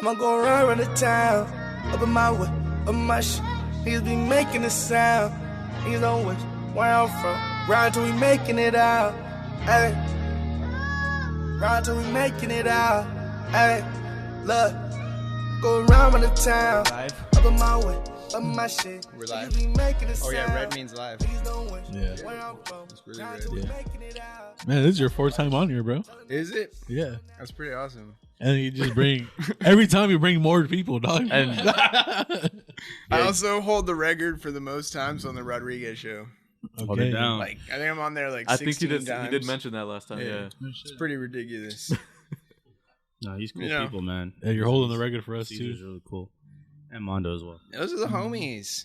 I'ma go around the town, up in my way, up my shit. Niggas be making a sound. Niggas don't wish where I'm from. Ride till we making it out. Hey. Ride till we making it out. Hey. Look. Go around the town. Live. Up in my way, up my shit. We're live. Niggas be making a Oh yeah, sound. red means live. Niggas don't wish Yeah. where I'm from. It's really Ride red. till we Yeah. making it out. Man, this is your fourth time on here, bro. Is it? Yeah. That's pretty awesome. And you just bring every time you bring more people, dog. And I also hold the record for the most times on the Rodriguez show. hold it down. Like I think I'm on there like I 16 think times. you did mention that last time. Yeah. It's pretty ridiculous. No, he's cool You know. people, man. Yeah, you're holding the record for us Caesar's too. really cool, and Mondo as well. Those are the homies.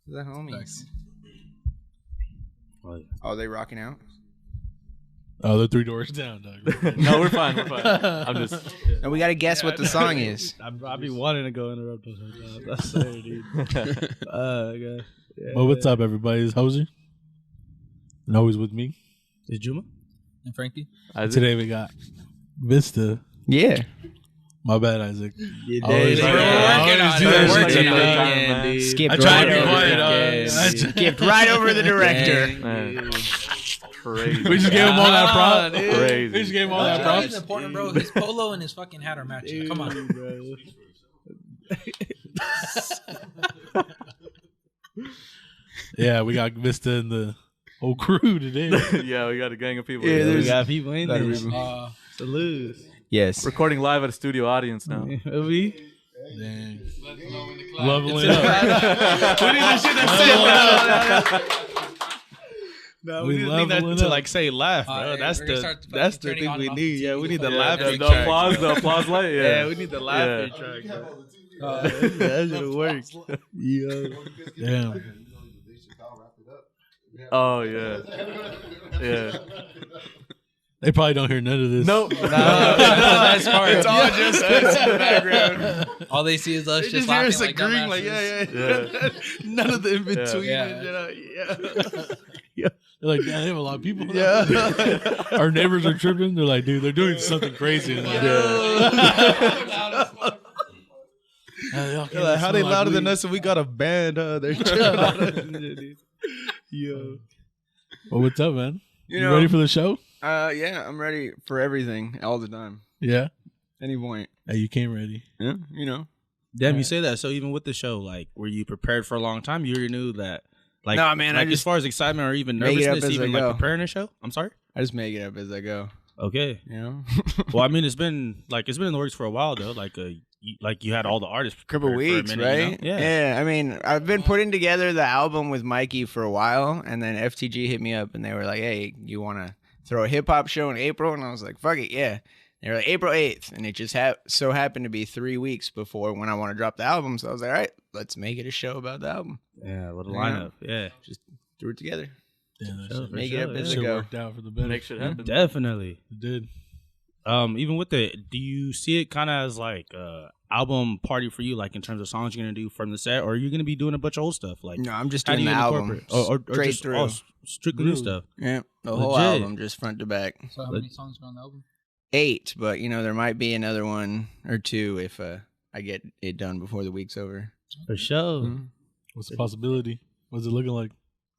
Those are the homies. Oh, yeah. Oh, they rocking out? Oh, they're 3 doors down, dog. No, we're fine. We're fine. I'm just. And we got to guess what the song is. I be wanting to go interrupt us. That's it, dude. God. Yeah. Well, what's up, everybody? It's Hosey. And always with me. Is Juma? And Frankie? Today we got Vista. Yeah. My bad, Isaac. Always We're working on it. We're Working working on on it. it, man, dude. Skipped I tried to be over quiet. the- Skipped right over the director. Man. Crazy. We just gave him all that prop. Crazy. We just gave him all that It's props. important, bro. His polo and his fucking hat are matching. Come on. bro. Yeah, we got Vista and the whole crew today. Yeah, we got a gang of people. Yeah, here. We got people in there. Uh, Salute. Yes. Recording live at a studio audience now. We? Dang. Leveling up. We need to shit that No, We we didn't need that leveling to up. like say laugh, bro. Alright, that's we're gonna the start the that's fucking the thing turning we on need. Yeah, we need the Yeah, laughing the track. applause light. Yeah, Yeah, we need the laughing track. Bro. That should work. Yo. Damn. Oh yeah, yeah. They probably don't hear none of this. Nope. that's part. It's all just us in the background. All they see is us They just just hear laughing us like agreeing, like, dumbasses. yeah. None of the in between. Yeah. Yeah. They're like, damn, they have a lot of people. Yeah. Our neighbors are tripping. They're like, dude, they're doing something crazy. They're like, how they louder than us and we got a band? They're tripping on us. Dude. Yo. Well, what's up, man? You You know, ready for the show? yeah, I'm ready for everything all the time. Yeah. Any point. Hey, you came ready. Yeah, you know. Damn, you say that. So even with the show, like, were you prepared for a long time? You already knew that. Like, Nah, man, I like just as far as excitement or even make it up nervousness, as I even like go. preparing a show. I'm sorry. I just make it up as I go. Okay. You know? Well, I mean, it's been in the works for a while though. Like you had all the artists. Couple prepared for a weeks, minute, you know? right? Yeah. I mean, I've been putting together the album with Mikey for a while, and then FTG hit me up and they were like, "Hey, you want to throw a hip hop show in April?" And I was like, "Fuck it, yeah." They were like, April 8th, and it just so happened to be 3 weeks before when I want to drop the album. So I was like, all right, let's make it a show about the album. Yeah, what a Yeah. lineup. Yeah. Threw it together. Yeah, that Sure, shit, Make sure, it up as shit I go. worked out for the better. Make shit happen. Definitely. It did. Even with the, do you see it kind of as like a album party for you, like in terms of songs you're gonna do from the set, or are you gonna be doing a bunch of old stuff? Like, No, I'm just how do doing you the album incorporate, or straight just through. all strictly new stuff? Yeah, the whole Legit. album, just front to back. So how many songs are on the album? 8, but you know there might be another one or two if I get it done before the week's over. For sure. Mhm. What's the possibility? What's it looking like?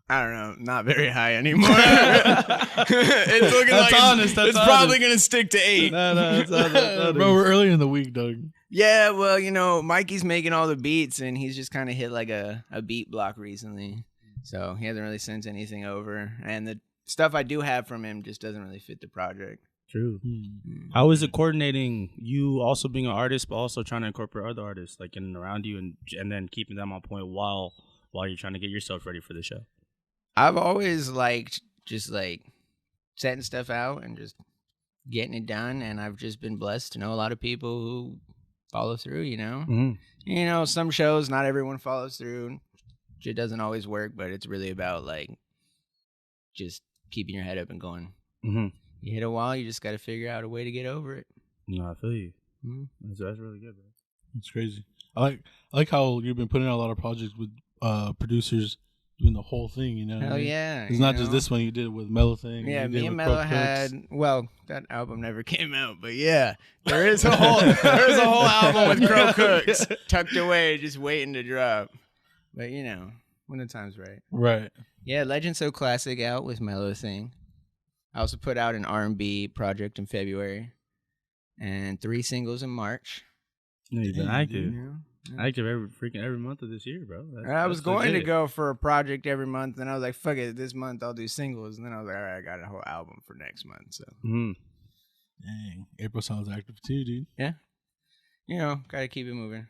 I don't know, not very high anymore. It's looking That's like honest, that's it's probably honest. gonna stick to 8. No, it's not. Bro, we're early in the week, Doug. Yeah, well, you know, Mikey's making all the beats, and he's just kind of hit like a beat block recently, so he hasn't really sent anything over, and the stuff I do have from him just doesn't really fit the project. True. How is it coordinating you also being an artist, but also trying to incorporate other artists like in and around you, and then keeping them on point while you're trying to get yourself ready for the show? I've always liked just like setting stuff out and just getting it done, and I've just been blessed to know a lot of people who follow through, you know? Mm-hmm. You know, some shows, not everyone follows through. It doesn't always work, but it's really about like just keeping your head up and going. Mm-hmm. You hit a wall, you just got to figure out a way to get over it. No, I feel you. Mhm. That's really good, bro. It's crazy. I like how you've been putting out a lot of projects with producers doing the whole thing. You know, what I Hell mean? yeah. It's you not just know? this one you did with Mellow Thing. Yeah, you me did and with Mello Crook Cooks. had, well, that album never came out, but yeah, there's a whole album with Crow Cooks tucked away, just waiting to drop. But you know, when the time's right. Right. Yeah, Legend So Classic out with Mellow Thing. I also put out an R&B project in February, and 3 singles in March. No, you've been Damn, active. dude. You know? Active every month of this year, bro. I was That's going to legit. go for a project every month, and I was like, fuck it, this month I'll do singles. And then I was like, all right, I got a whole album for next month. So, Mhm. Dang. April sounds active too, dude. you know, got to keep it moving.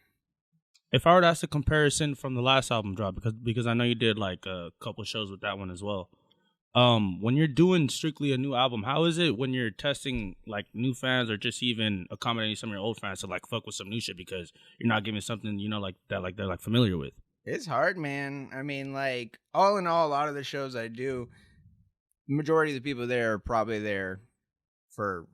If I were to ask a comparison from the last album drop, because I know you did like a couple shows with that one as well. When you're doing strictly a new album, how is it when you're testing like new fans or just even accommodating some of your old fans to like fuck with some new shit because you're not giving something like that like they're like familiar with? It's hard, man. I mean, like, all in all, a lot of the shows I do, the majority of the people there are probably there for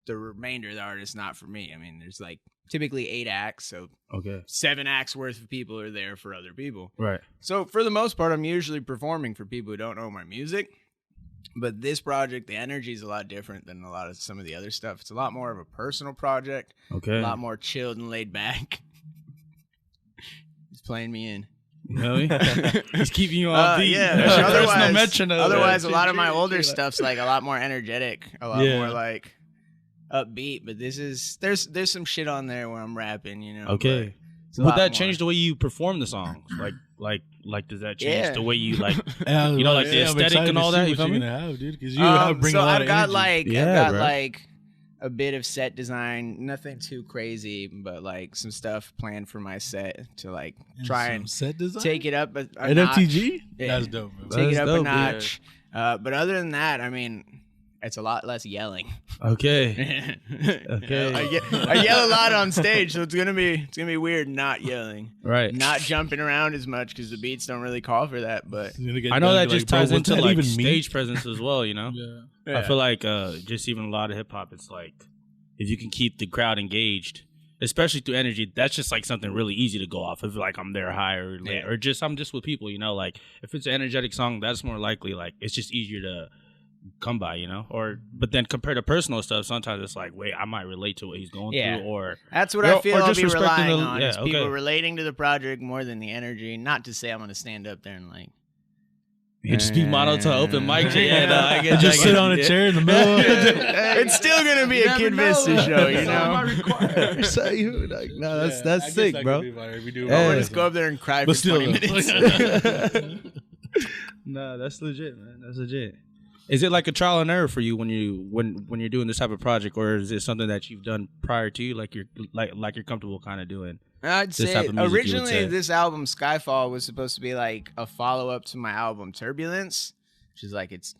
the remainder of the artists, not for me. I mean, there's like typically 8 acts, so Okay. 7 acts worth of people are there for other people. Right. So for the most part, I'm usually performing for people who don't know my music. But this project, the energy is a lot different than a lot of some of the other stuff. It's a lot more of a personal project, Okay. a lot more chilled and laid back. He's playing me in. Really? He's keeping you on beat. Yeah. There's no Otherwise, mention of otherwise it. a lot of my older stuff's like a lot more energetic, a lot Yeah. more like upbeat. But this is there's some shit on there where I'm rapping, you know. Okay. but it's a Would lot that more. change the way you perform the songs? Like does that change Yeah. the way you like? Yeah, You know, like the I'm aesthetic excited and to all see that, you what feel you're me? gonna have, dude, because you bring So a lot I've of got energy. like Yeah, I've got bro. like a bit of set design, nothing too crazy, but like some stuff planned for my set to like try Some and set design. take it up a At notch. FTG. Yeah. That's dope, bro. Take it That's up dope, a dude. notch. But other than that, I mean, it's a lot less yelling. Okay. Okay. I yell a lot on stage, so it's gonna be weird not yelling, Right. not jumping around as much because the beats don't really call for that. But I know that just ties into like even stage presence as well, you know? Yeah. I feel like just even a lot of hip hop, it's like if you can keep the crowd engaged, especially through energy, that's just like something really easy to go off. If like I'm there high or late, Yeah. or just I'm just with people, you know, like if it's an energetic song, that's more likely like it's just easier to come by, you know? But then compared to personal stuff, sometimes it's like, wait, I might relate to what he's going Yeah. through, or that's what Or- I feel or I'll just be respecting relying the- on yeah, is people okay. relating to the project more than the energy. Not to say I'm gonna stand up there and like. you just be monotone open mic shit. Yeah, no, I get just I sit get on a it. chair in the middle. It's still gonna be a Kid Vista show, you know. No, that's sick, bro. I'll just go up there and cry But for still, 20 though. minutes. No, that's legit, man. That's legit. Is it like a trial and error for you when you're doing this type of project, or is it something that you've done prior to, like you're comfortable kind of doing? I'd This say type of music, you would originally say. this album Skyfall was supposed to be like a follow up to my album Turbulence, which is like it's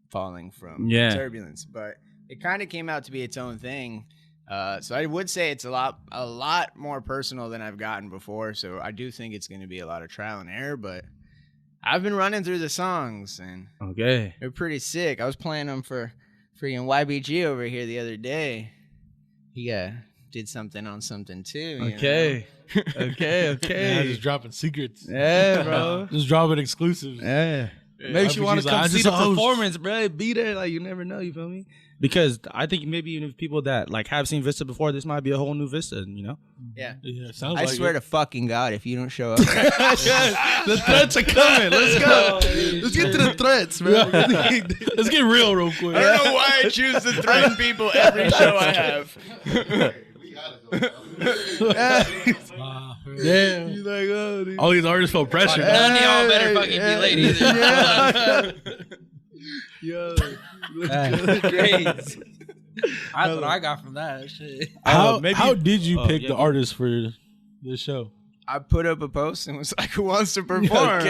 falling from Yeah. turbulence, but it kind of came out to be its own thing. So I would say it's a lot more personal than I've gotten before. So I do think it's going to be a lot of trial and error, but I've been running through the songs and Okay. they're pretty sick. I was playing them for freaking YBG over here the other day. He did something on something too. you know? Okay. Yeah, Okay. just dropping secrets. Yeah, bro. Just dropping exclusives. Yeah. Makes you RPG's want to like, come I see just the a host. performance, bro. Be there, like you never know. You feel me? Because I think maybe even if people that like have seen Vista before, this might be a whole new Vista. You know? Yeah. Yeah, sounds I like swear it. to fucking God, if you don't show up. The threats are coming. Let's go. Let's get to the threats, man. Let's get real quick. I don't know why I choose to threaten people every show I have. Damn. He's like, oh, dude. All these artists felt pressure. None of y'all better fucking be late either. Yo. Great. That's what I got from that shit. How did you pick yeah, the go. artists for this show? I put up a post and was like, "Who wants to perform?"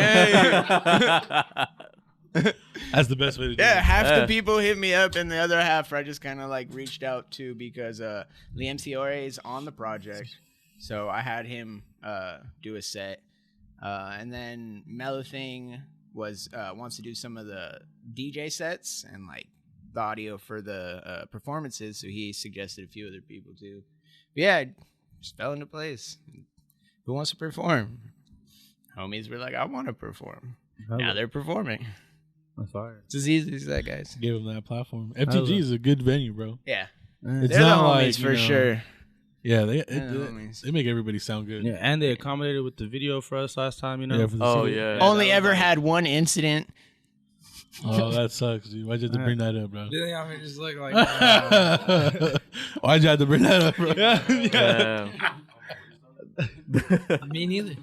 That's the best way to do Yeah, it. half the people hit me up, and the other half I just kind of like reached out to because Liam Ciore is on the project, so I had him do a set, and then Mellow Thing was wants to do some of the DJ sets and like the audio for the performances, so he suggested a few other people too. But yeah, it just fell into place. Who wants to perform? Homies were like, "I want to perform." Now they're performing. That's fire. It's as easy as that, guys. Give them that platform. FTG is a good venue, bro. Yeah. It's They're the not homies like, for sure. Yeah, They're the homies. they make everybody sound good. Yeah, and they accommodated with the video for us last time, you know? Yeah, for the Oh city. yeah. Only ever had one incident. Oh, that sucks, dude. Why'd you have to bring that up, bro? Did they have me just look like Why'd you have to bring that up, bro? me neither.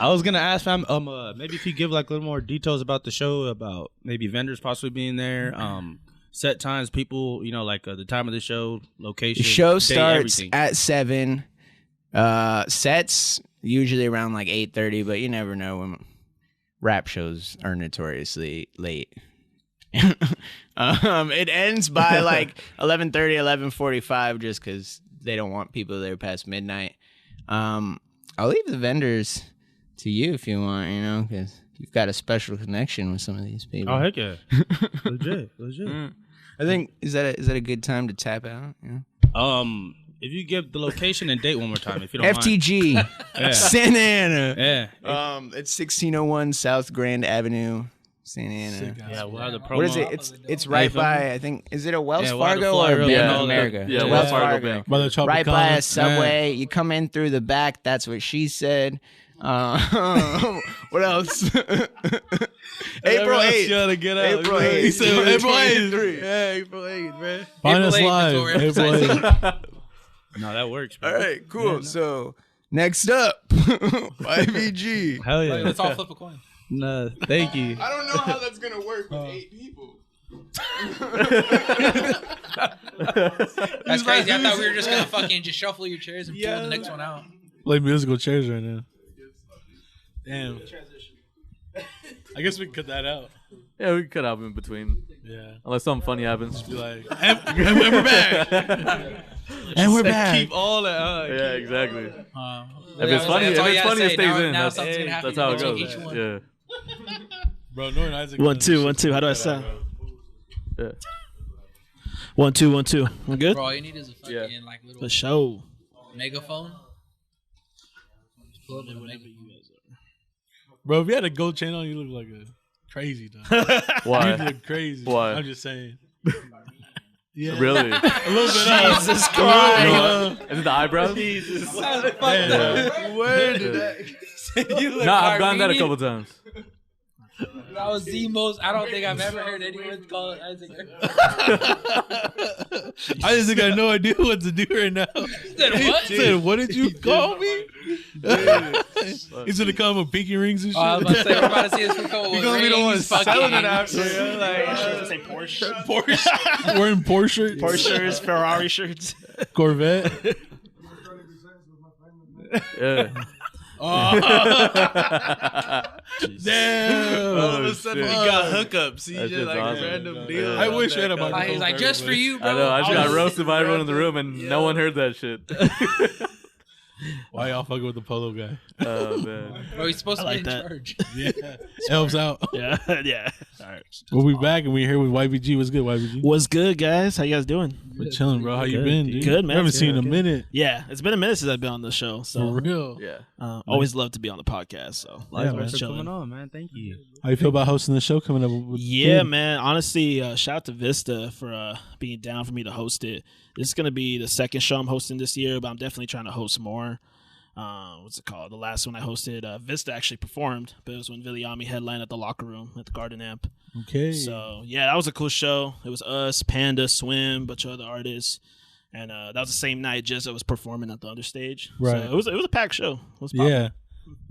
I was gonna ask fam, maybe if you give like a little more details about the show, about maybe vendors possibly being there, set times, people, you know, like the time of the show, location. The show date, starts everything. at 7. Sets usually around like 8:30, but you never know when rap shows are notoriously late. It ends by like 11:30, 11:45, just because they don't want people there past midnight. I'll leave the vendors to you if you want, you know, because you've got a special connection with some of these people. Oh heck yeah, legit. I think is that a good time to tap out? Yeah. If you give the location and date one more time, if you don't mind. FTG, Santa Ana. Yeah. It's 1601 South Grand Avenue, Santa Ana. Yeah, we'll have the promo. What is it? It's right by, I think, is it a Wells Yeah, we'll have the Fargo or flyer a up Bank and of all that. America? Yeah, It's Wells Fargo Bank. By the Tropicana. Right by a Subway. You come in through the back. That's what she said. What else? April 8th. Gotta get out. April He 8th. said April 2023. 8th. Yeah, April 8th, man. Find us April 8th is live. what we're April 8th. No, that works, bro. All right, cool. So next up, YVG. Hell yeah. Like, let's all flip a coin. No, thank you. I don't know how that's gonna work with 8 people. That's crazy. I thought we were just gonna fucking just shuffle your chairs and pull the next one out. Play musical chairs right now. Damn. I guess we can cut that out. Yeah, we could have in between. Yeah. Unless something funny happens. Be like, and we're back. And we're back. Keep all that. Yeah, exactly. If That's it's funny, all you it gotta stays say. Now- in. now That's something's gonna happen. how it You take goes. each one. Yeah. Bro, Norton Isaac. 1 2 1 2. How do I sound? Yeah. 1 2 1 2. I'm good. Bro, all you need is a fucking like little For sure. megaphone. Just pull up with a megaphone. Bro, if you had a gold chain on, you look like a crazy dog. Why? You look crazy. Why? I'm just saying. Yeah. Really? A little bit. Jesus Christ. Is it the eyebrows? Where did that? Nah, I've done that a couple times. That was the most. I don't think I've ever heard anyone call it Isaac. I just got no idea what to do right now. Said what? He said, what did you call me? He's gonna call him pinky rings and shit. I was about to say, we're about to see this couple with gonna be the one rings, selling it fucking- after. Like, Say Porsche. Porsche. Wearing Porsche. Porsches, Ferrari shirts. Corvette. Yeah. Damn. All of a sudden, shit. we got hookups. He That just shit's like awesome. a random Yeah. deal. I wish I had a microphone. He's like, just for you, bro. I know. I just got roasted by everyone in the room, and no one heard that shit. Why y'all fucking with the polo guy? Oh man. Bro, he's supposed to like be in that. charge. Yeah. Helps out. Yeah, yeah. All right. We'll be back and we're here with YVG. What's good, YVG? What's good, guys? How you guys doing? We're chilling, bro. How you Good, been, dude. dude? Good, man. I haven't Good, seen you in a good. minute. Yeah, it's been a minute since I've been on the show, For so real. Yeah. always love to be on the podcast. So Yeah, always man. Thanks for chilling. coming on, man. Thank you. How you feel about hosting the show coming up? With Yeah, food? man. Honestly, shout out to Vista for being down for me to host it. This is gonna be the second show I'm hosting this year, but I'm definitely trying to host more. What's it called? The last one I hosted, Vista actually performed, but it was when Viliami headlined at the Locker Room at the Garden Amp. Okay. So yeah, that was a cool show. It was us, Panda, Swim, bunch of other artists, and that was the same night Jizza was performing at the understage. Right. So it was a packed show. It was poppin'. Yeah.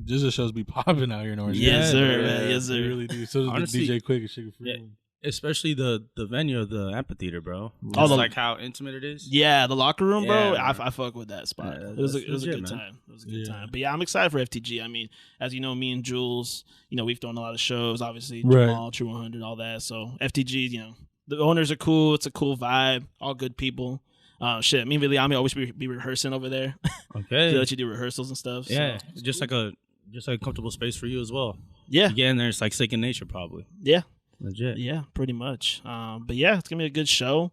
Just the shows be popping out here in Orange. Yes, County. sir, yeah. man. Yes, They sir. really do. So does Honestly, the DJ Quick and Sugar Free. yeah. Especially the venue of the amphitheater, bro. Oh, Just the- like how intimate it is. Yeah, the Locker Room, bro. Yeah. I fuck with that spot. Yeah, it was a that's good legit, man. time. It was a good Yeah. time. But yeah, I'm excited for FTG. I mean, as you know, me and Jules, we've thrown a lot of shows. Obviously, Right. Jamal, True 100, all that. So FTG, the owners are cool. It's a cool vibe. All good people. Shit, me and Viliami always be rehearsing over there. Okay. They let you do rehearsals and stuff. Yeah, So. just like a comfortable space for you as well. Yeah. You get in there, it's like second nature, probably. Yeah. Legit. Yeah, pretty much. But yeah, it's gonna be a good show.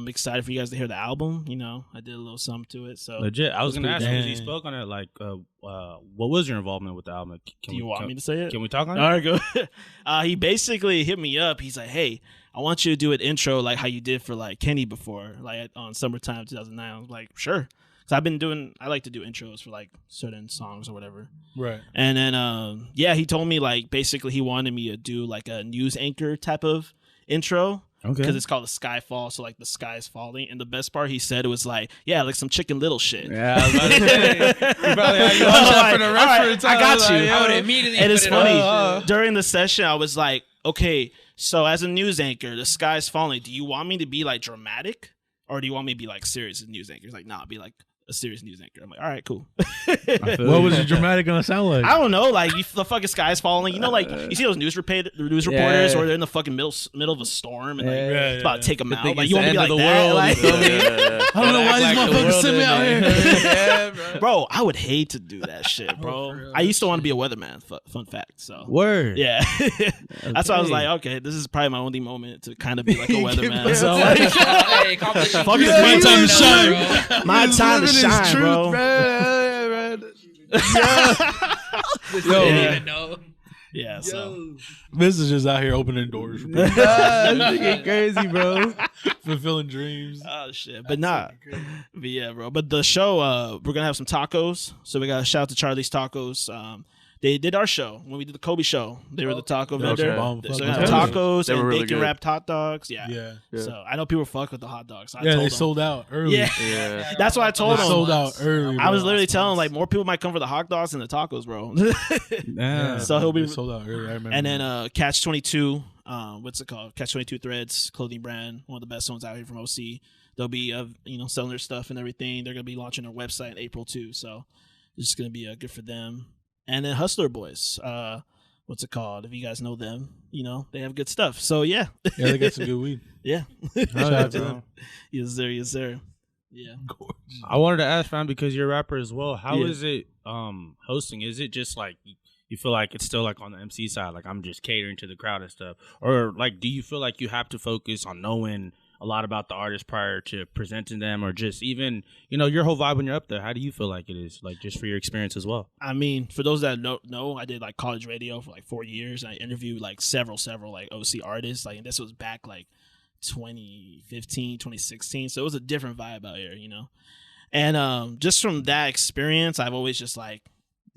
Excited for you guys to hear the album. You know, I did a little something to it. So Legit. I was gonna ask you because you Dang. spoke on it. Like, what was your involvement with the album? do you want me to say it? Can we talk on All it? right, go. He basically hit me up. He's like, "Hey, I want you to do an intro like how you did for like Kenny before, like on Summertime 2009." I was like, "Sure," because I like to do intros for like certain songs or whatever. Right. And then, he told me like basically he wanted me to do like a news anchor type of intro. Okay. Because it's called the Skyfall, so like the sky's falling. And the best part, he said, it was like, yeah, like some Chicken Little shit. Yeah, I was about to say. You probably had you I was watch that like, for the all right, reference. I got was you. like, I would yo. immediately. And it's put it funny. on. During the session, I was like, okay, so as a news anchor, the sky's falling. Do you want me to be like dramatic, or do you want me to be like serious as news anchor? He's like, nah, be like a serious news anchor. I'm like, all right, cool. What was the dramatic gonna sound like? I don't know, like the fucking sky's falling. You know, like you see those news reporters Yeah. where they're in the fucking middle of a storm and like Yeah. it's about to take them out. think Like it's you want the me to be end like of the that? world, Like, you feel me? I don't know why these Act like the motherfuckers world send me is out in here. Yeah, bro. bro, I would hate to do that shit, bro. for real, I used to want to be a weatherman. Fun fact. So Word. yeah, that's why I was Okay. like, okay, this is probably my only moment to kind of be like a Get weatherman. back. So like, Hey, accomplishing Fuck dreams it, my right time to now, shine. bro. my He's time to living his shine, truth, bro. man. Just Yo. didn't even know. Yeah, so This is just out here opening doors for people, Get crazy, bro. fulfilling dreams. oh shit, but nah, but yeah, bro. But the show, we're gonna have some tacos. So we got to shout out to Charlie's Tacos. They did our show when we did the Kobe show. They were the taco Those vendor. are bomb So fucking we have tacos. tacos They were and really bacon good. wrapped hot dogs. Yeah. Yeah. So I know people fuck with the hot dogs. So I Yeah, told they them. sold out early. Yeah, Yeah. that's what I told They them. sold out early. I was bro. literally telling like more people might come for the hot dogs than the tacos, bro. Yeah. So he'll be- They sold out early. I remember. And then Catch 22, what's it called? Catch 22 Threads clothing brand, one of the best ones out here from OC. They'll be selling their stuff and everything. They're gonna be launching their website in April too, so it's just gonna be good for them. And then Hustler Boys, what's it called? If you guys know them, they have good stuff. So yeah, yeah, they got some good weed. yeah. Shout out to them. Yes sir, yes sir. Yeah. I wanted to ask, fam, because you're a rapper as well. How Yeah. is it hosting? Is it just like you feel like it's still like on the MC side, like I'm just catering to the crowd and stuff, or like do you feel like you have to focus on knowing a lot about the artist prior to presenting them, or just even your whole vibe when you're up there? How do you feel like it is, like just for your experience as well? I mean, for those that don't know, I did like college radio for like 4 years. And I interviewed like several like OC artists. Like this was back like 2015, 2016. So it was a different vibe out here, And just from that experience, I've always just like,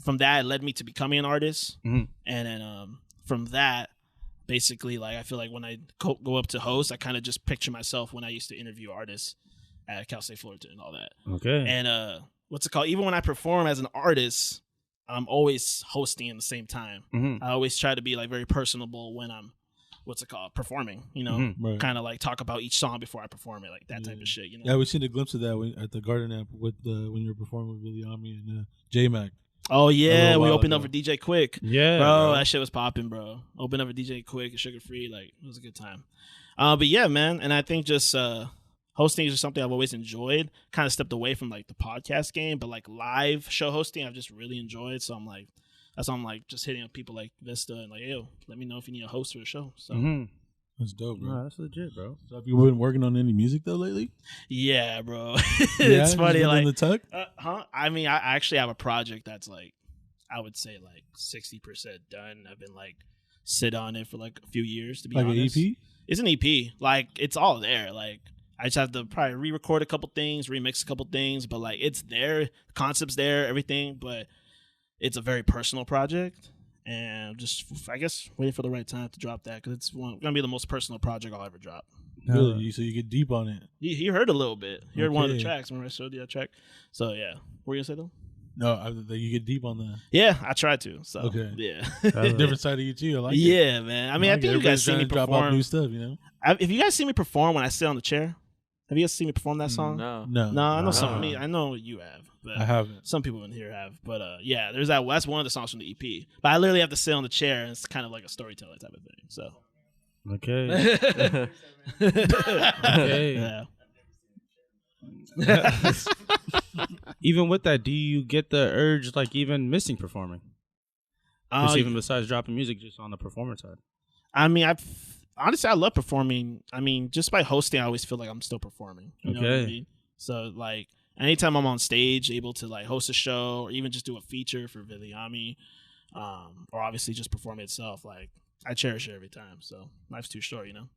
from that, it led me to becoming an artist. Mhm. And then from that, basically, like I feel like when I go up to host, I kind of just picture myself when I used to interview artists at Cal State Fullerton and all that. Okay. And what's it called? Even when I perform as an artist, I'm always hosting at the same time. Mhm. I always try to be like very personable when I'm performing, Mhm. Right. kind of like talk about each song before I perform it, like that type of shit, Yeah, we seen a glimpse of that at the Garden Amp with when you were performing with Billy Ami and J Mac. Oh A yeah, little we while opened up ago. for DJ Quick. Yeah, Bro, that shit was popping, bro. Open up for DJ Quick and Sugar Free, like it was a good time. But yeah, man, and I think just hosting is just something I've always enjoyed. Kind of stepped away from like the podcast game, but like live show hosting, I've just really enjoyed. So I'm like, that's why I'm like just hitting up people like Vista and like, yo, let me know if you need a host for the show. So That's dope, bro. No, that's legit, bro. So have you been working on any music though lately? yeah, bro, Yeah, it's just funny. been Like, in the tuck. I mean, I actually have a project that's like, I would say like 60% done. I've been like sit on it for like a few years to be Like honest. an EP. It's an EP. Like it's all there. Like I just have to probably re-record a couple things, remix a couple things, but like it's there, the concept's there, everything. But it's a very personal project, and just I guess waiting for the right time to drop that because it's gonna be the most personal project I'll ever drop. Really? So you get deep on it. You heard a little bit. You heard one of the Okay. tracks. Remember I showed you that track? So yeah, what were you gonna say though? No, you get deep on that. Yeah, I tried to. So Okay. yeah, Different side of you too. I like it. yeah, man. I mean, I like think it. you guys Everybody's see me trying to drop off perform. new stuff, you know? If you guys see me perform when I sit on the chair, have you guys seen me perform that song? No. No, I know No. some of me. I know you have, but I haven't. some people in here have. But yeah, there's that. That's one of the songs from the EP. But I literally have to sit on the chair, and it's kind of like a storytelling type of thing. So Okay. Okay. yeah. Even with that, do you get the urge, like even missing performing? Just even besides dropping music, just on the performance side. I mean, honestly, I love performing. I mean, just by hosting, I always feel like I'm still performing. You know what I mean? So like, anytime I'm on stage, able to like host a show or even just do a feature for Viliami, or obviously just perform itself, like I cherish it every time. So life's too short, you know.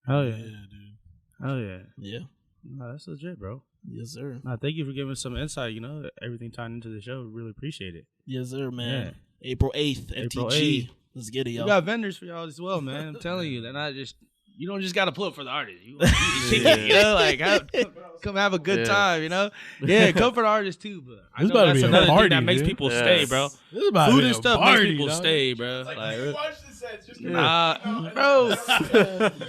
Hell yeah, dude. hell yeah. Yeah. No, that's legit, bro. Yes, sir. No, thank you for giving us some insight. You know, everything tied into the show. Really appreciate it. Yes, sir, man. Yeah. April 8th, April FTG. 8th. Let's get it, We y'all. got vendors for y'all as well, man. I'm telling you, they're not just. You don't just gotta pull up for the artist. You know, like come have a good time. You know, come for the artist too. But I This know about to that's be a another party, thing that makes dude. people stay, bro. This is about Food to be and a stuff party, makes people dog. stay, bro. Like, Like, you watch the sets, just bro,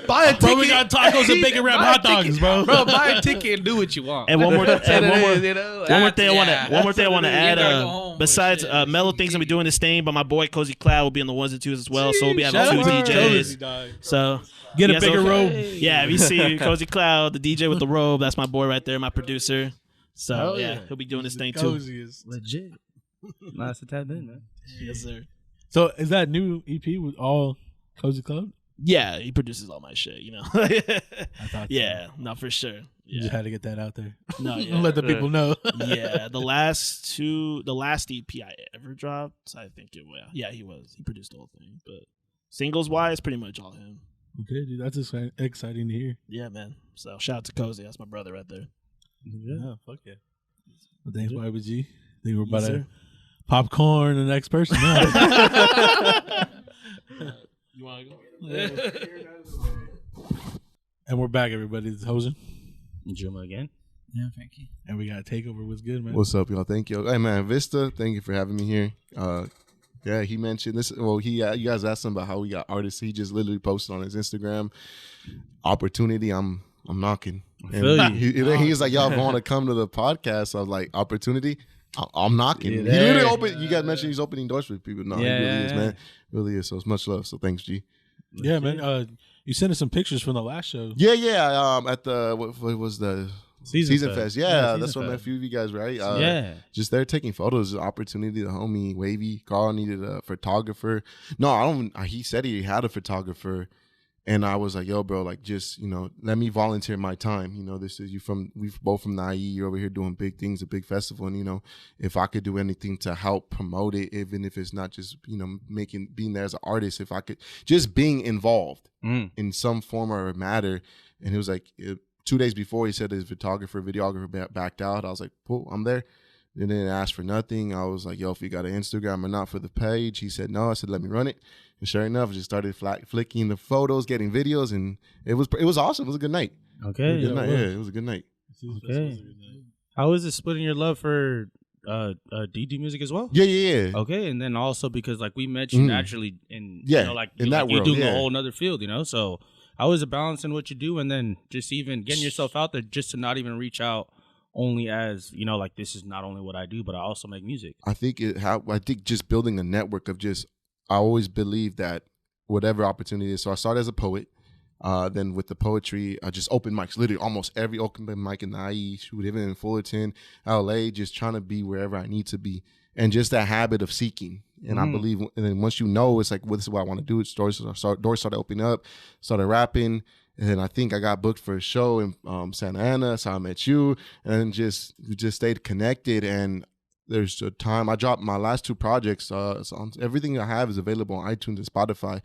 buy a ticket. Bro, we got tacos and bacon wrap Buy a hot dogs, ticket. bro. Bro, buy a ticket and do what you want. And one more, You know? one more thing I want to You add. gotta go home Besides with shit. Mellow Things, I'll be doing this thing, but my boy Cozy Cloud will be on the ones and twos as well. So we'll be having Shout two out to DJs. Cozy, dog. So Get a you guys bigger okay? robe. Yeah, if you see Cozy Cloud, the DJ with the robe, that's my boy right there, my producer. So Hell yeah, yeah. he'll be doing this thing too. Coziest. Legit. Nice to tap in, man. Yes, sir. So is that new EP with all Cozy Club? Yeah, he produces all my shit. You know. I thought Yeah, no, for sure. You just Yeah, had to get that out there. no, yeah. Let the people know. Yeah, the last EP I ever dropped, I think it was. Yeah, he produced the whole thing, but singles wise, pretty much all him. Okay, dude, that's exciting to hear. Yeah, man. So shout out to Cozy, that's my brother right there. Yeah, fuck yeah. Well, thanks, YBG. I think we're about Yes, to sir. popcorn the next person now. You want to go? And we're back, everybody. It's Hosen. Juma again. Yeah, thank you. And we got Takeover. What's good, man? What's up, y'all? Thank you. Hey, man, Vista, thank you for having me here. Yeah, he mentioned this. Well, you guys asked him about how we got artists. He just literally posted on his Instagram, opportunity. I'm knocking. feel And you. he's like, y'all want to come to the podcast? I was like, opportunity. I'm knocking. Yeah. He literally opened. You guys mentioned he's opening doors for people. No, he really is, Yeah. man. Really is. So it's much love. So thanks, G. Yeah, man. You sent us some pictures from the last show. Yeah. At the what was the Season Fest. Yeah, that's Season what a Fest. few of you guys, right? Yeah. Just there taking photos. Opportunity. The homie Wavy Carl needed a photographer. No, I don't. He said he had a photographer, and I was like, "Yo, bro, like, just let me volunteer my time. This is we're both from the IE. You're over here doing big things, a big festival, and if I could do anything to help promote it, even if it's not just being there as an artist, if I could just being involved in some form or matter." And he was like, 2 days before, he said his videographer backed out. I was like, "Cool, I'm there." They didn't ask for nothing. I was like, "Yo, if you got an Instagram or not for the page?" He said no. I said, "Let me run it." And sure enough, I just started flicking the photos, getting videos, and it was awesome. It was a good night. Okay. Good night. Yeah, it was a good night. Okay. How is it splitting your love for DD music as well? Yeah. Okay, and then also because like we mentioned naturally in like in that you're world, doing yeah. a whole nother field, so how is it balancing what you do and then just even getting yourself out there just to not even reach out only as like this is not only what I do but I also make music. I think just building a network of I always believe that whatever opportunity is. So I started as a poet. Then with the poetry, just open mics, literally almost every open mic in the IE, shoot, even in Fullerton, LA, just trying to be wherever I need to be. And just that habit of seeking. And I believe, and then once it's like, well, this is what I want to do. Doors started opening up, started rapping. And then I think I got booked for a show in Santa Ana. So I met you, and then we just stayed connected. And there's a time I dropped my last two projects. Everything I have is available on iTunes and Spotify.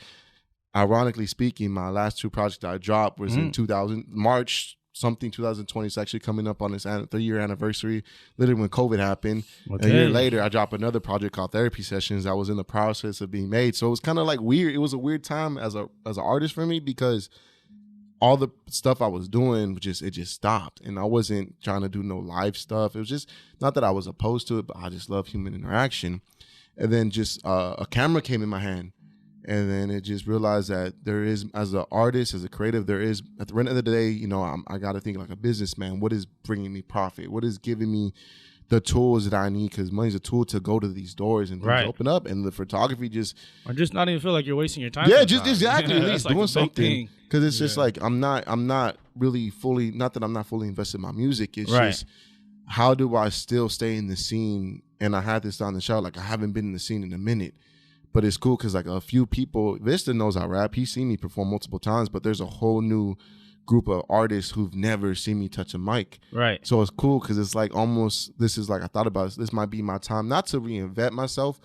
Ironically speaking, my last two projects that I dropped was in March 2020. It's actually coming up on its 3-year anniversary, literally when COVID happened. Okay. A year later, I dropped another project called Therapy Sessions that was in the process of being made. So it was kind of like weird. It was a weird time as an artist for me because all the stuff I was doing it just stopped, and I wasn't trying to do no live stuff. It was just not that I was opposed to it, but I just love human interaction. And then just a camera came in my hand. And then it just realized that there is, as an artist, as a creative, there is, at the end of the day, I got to think like a businessman. What is bringing me profit? What is giving me the tools that I need? Because money's a tool to go to these doors and things open up. And the photography or just not even feel like you're wasting your time. Yeah, just sometimes. exactly. At least That's like doing a big something. thing. Because it's just like, I'm not really fully, not that I'm not fully invested in my music. It's just, how do I still stay in the scene? And I had this on the show, like I haven't been in the scene in a minute. But it's cool because like a few people, Vista knows I rap. He's seen me perform multiple times, but there's a whole new group of artists who've never seen me touch a mic. Right. So it's cool because it's like almost, this is like, I thought about this might be my time, not to reinvent myself,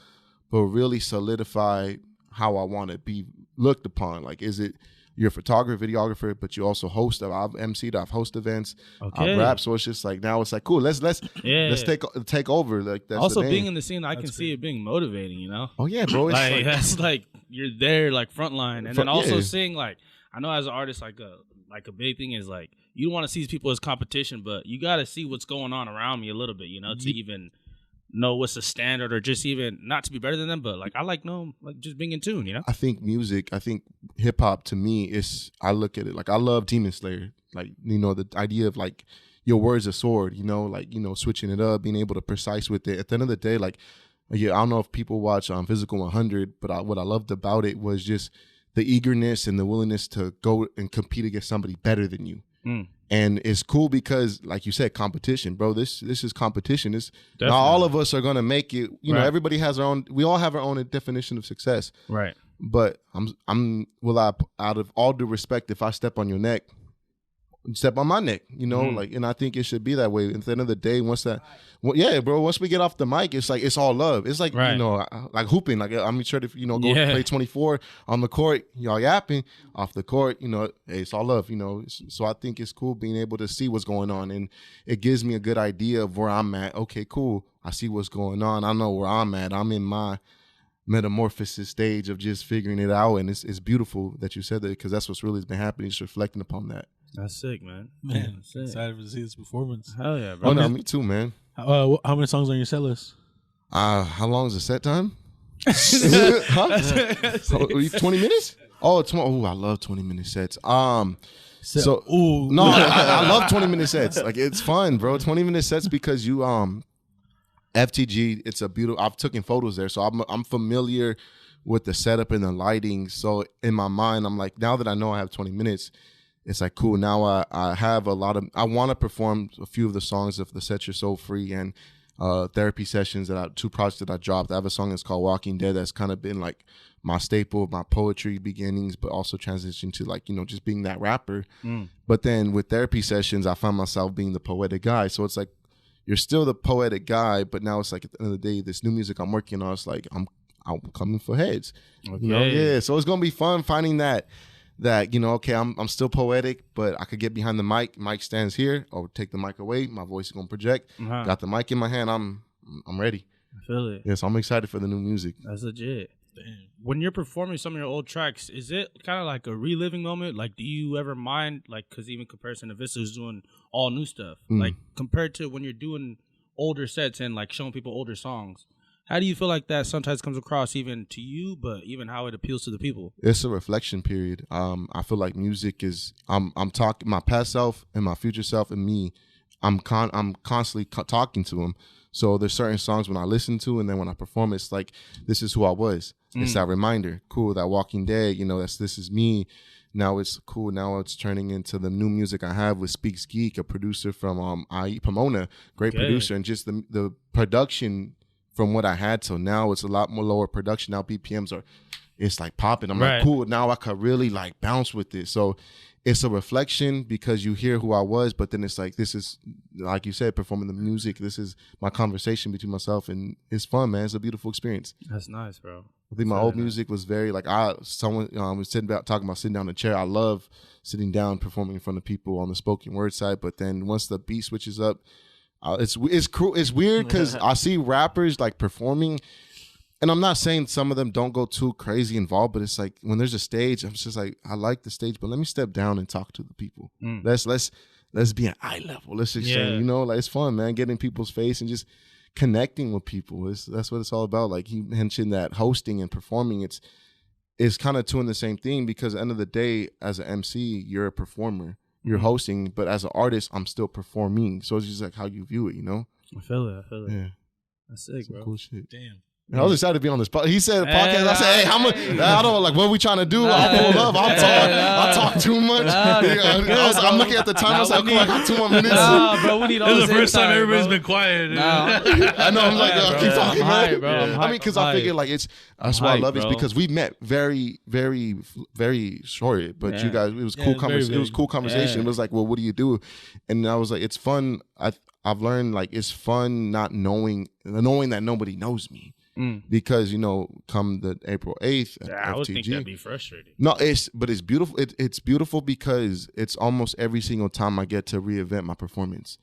but really solidify how I want to be looked upon. Like, is it, you're a photographer, videographer, but you also host. I've MC'd, I've hosted events, Okay. I've rapped. So it's just like, now it's like, cool, let's take over. Like, that's Also, the thing. being in the scene, I can see it being motivating, you know? Oh yeah, bro. It's Like, that's like, you're there, like, frontline. And then also yeah. seeing, like, I know as an artist, like a big thing is, like, you don't want to see these people as competition, but you got to see what's going on around me a little bit, you know, to even know what's the standard, or just even not to be better than them, but like just being in tune, you know. I think hip hop to me is, I look at it like, I love Demon Slayer, like, you know, the idea of like your word's a sword, you know, like, you know, switching it up, being able to precise with it. At the end of the day, like, yeah, I don't know if people watch Physical 100, but what I loved about it was just the eagerness and the willingness to go and compete against somebody better than you. And it's cool because, like you said, competition, bro. This is competition. It's not all of us are gonna make it. You know, everybody has their own. We all have our own definition of success. Right. But out of all due respect, if I step on your neck, step on my neck, you know, like, and I think it should be that way. At the end of the day, once we get off the mic, it's like, it's all love. It's like, you know, like hooping, like, I'm sure to, you know, go play 24 on the court, y'all yapping off the court, you know, hey, it's all love, you know. So I think it's cool being able to see what's going on, and it gives me a good idea of where I'm at. Okay, cool. I see what's going on. I know where I'm at. I'm in my metamorphosis stage of just figuring it out. And it's beautiful that you said that, because that's what's really been happening, just reflecting upon that. That's sick, man. Man, excited to see this performance. Hell yeah, bro. Oh, no, me too, man. How many songs on your set list? How long is the set time? Huh? 20 minutes? Oh, I love 20-minute sets. No, I love 20-minute sets. Like, it's fun, bro. 20-minute sets, because you FTG, it's a beautiful. I've taken photos there, so I'm familiar with the setup and the lighting. So in my mind, I'm like, now that I know I have 20 minutes, it's like, cool. Now I have a lot of. I want to perform a few of the songs of the Set Your Soul Free and therapy sessions, two projects that I dropped. I have a song that's called Walking Dead that's kind of been like my staple of my poetry beginnings, but also transitioned to, like, you know, just being that rapper. But then with therapy sessions, I find myself being the poetic guy. So it's like, you're still the poetic guy, but now it's like, at the end of the day, this new music I'm working on, it's like I'm coming for heads. Okay. You know? Yeah. So it's gonna be fun finding that, you know, okay, I'm still poetic, but I could get behind the mic. Mic stands here, or take the mic away. My voice is gonna project. Got the mic in my hand. I'm ready. I feel it. Yes, I'm excited for the new music. That's legit. Damn. When you're performing some of your old tracks, is it kind of like a reliving moment? Like, do you ever mind, like, because even comparison to Vista's doing all new stuff, like compared to when you're doing older sets and like showing people older songs, how do you feel like that sometimes comes across even to you, but even how it appeals to the people? It's a reflection period. I feel like music is, I'm talking, my past self and my future self and me, I'm constantly talking to them. So there's certain songs when I listen to, and then when I perform, it's like, this is who I was. It's that reminder. Cool, that Walking Dead, you know, this is me. Now it's cool. Now it's turning into the new music I have with Speaks Geek, a producer from Pomona, great producer, and just the production from what I had till now, it's a lot more lower production. Now BPMs it's like popping. I'm like, cool, now I could really like bounce with it. So it's a reflection, because you hear who I was, but then it's like, this is, like you said, performing the music. This is my conversation between myself, and it's fun, man. It's a beautiful experience. That's nice, bro. I think my old music was very like, someone was talking about sitting down in a chair. I love sitting down, performing in front of people on the spoken word side. But then once the beat switches up, it's cool. It's weird because I see rappers like performing, and I'm not saying some of them don't go too crazy involved, but it's like, when there's a stage, I'm just like, I like the stage, but let me step down and talk to the people. Let's be at eye level. Let's exchange, you know, like, it's fun, man, getting in people's face and just connecting with people. That's what it's all about. Like you mentioned, that hosting and performing, it's kind of two in the same thing, because at the end of the day, as an MC, you're a performer. You're hosting, but as an artist, I'm still performing. So it's just like how you view it, you know? I feel it. Yeah. That's sick, Some bro. cool shit. Damn. I was excited to be on this podcast. He said podcast. I said, hey, how much? I don't like. What are we trying to do? I'll pull up. I talk too much. I'm looking at the time. I was like, cool, I got 2 more minutes. Bro, we need all This is the first time insight, everybody's bro. been quiet. I know. I'm like, keep talking, man. Bro, I'm I hype, mean, because I'm I figured hype. like that's why I hype, love it bro. because we met very, very, very short. But you guys, it was cool it's very conversation. It was big. cool conversation. It was like, well, what do you do? And I was like, it's fun. I've learned like it's fun not knowing that nobody knows me. Because come the April 8th at I would FTG. think that'd be frustrating. No, it's beautiful. It's beautiful because it's almost every single time I get to reinvent my performance.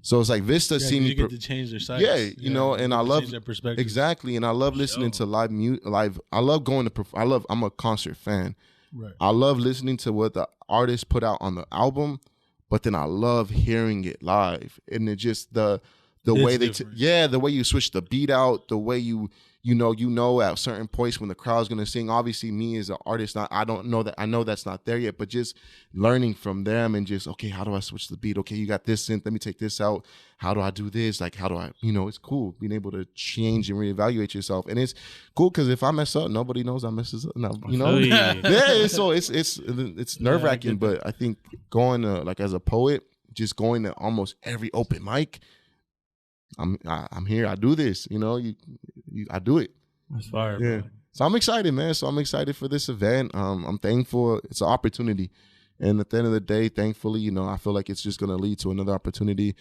So it's like Vista see me. You get to change their sights. Yeah, and I love their perspective. exactly, and I love listening to live. I love going to. I'm a concert fan. Right. I love listening to what the artist put out on the album, but then I love hearing it live, and it just the way they the way you switch the beat out, the way you know at certain points when the crowd's gonna sing. Obviously, me as an artist, I know that's not there yet, but just learning from them and just how do I switch the beat? Okay, you got this synth, let me take this out. How do I do this? Like, how do I? It's cool being able to change and reevaluate yourself, and it's cool because if I mess up, nobody knows I messes up. No, so it's nerve wracking, but I think going to like as a poet, just going to almost every open mic. I'm here. I do this. I do it. That's fire. Yeah. Bro. So I'm excited, man. So I'm excited for this event. I'm thankful. It's an opportunity, and at the end of the day, thankfully, I feel like it's just gonna lead to another opportunity.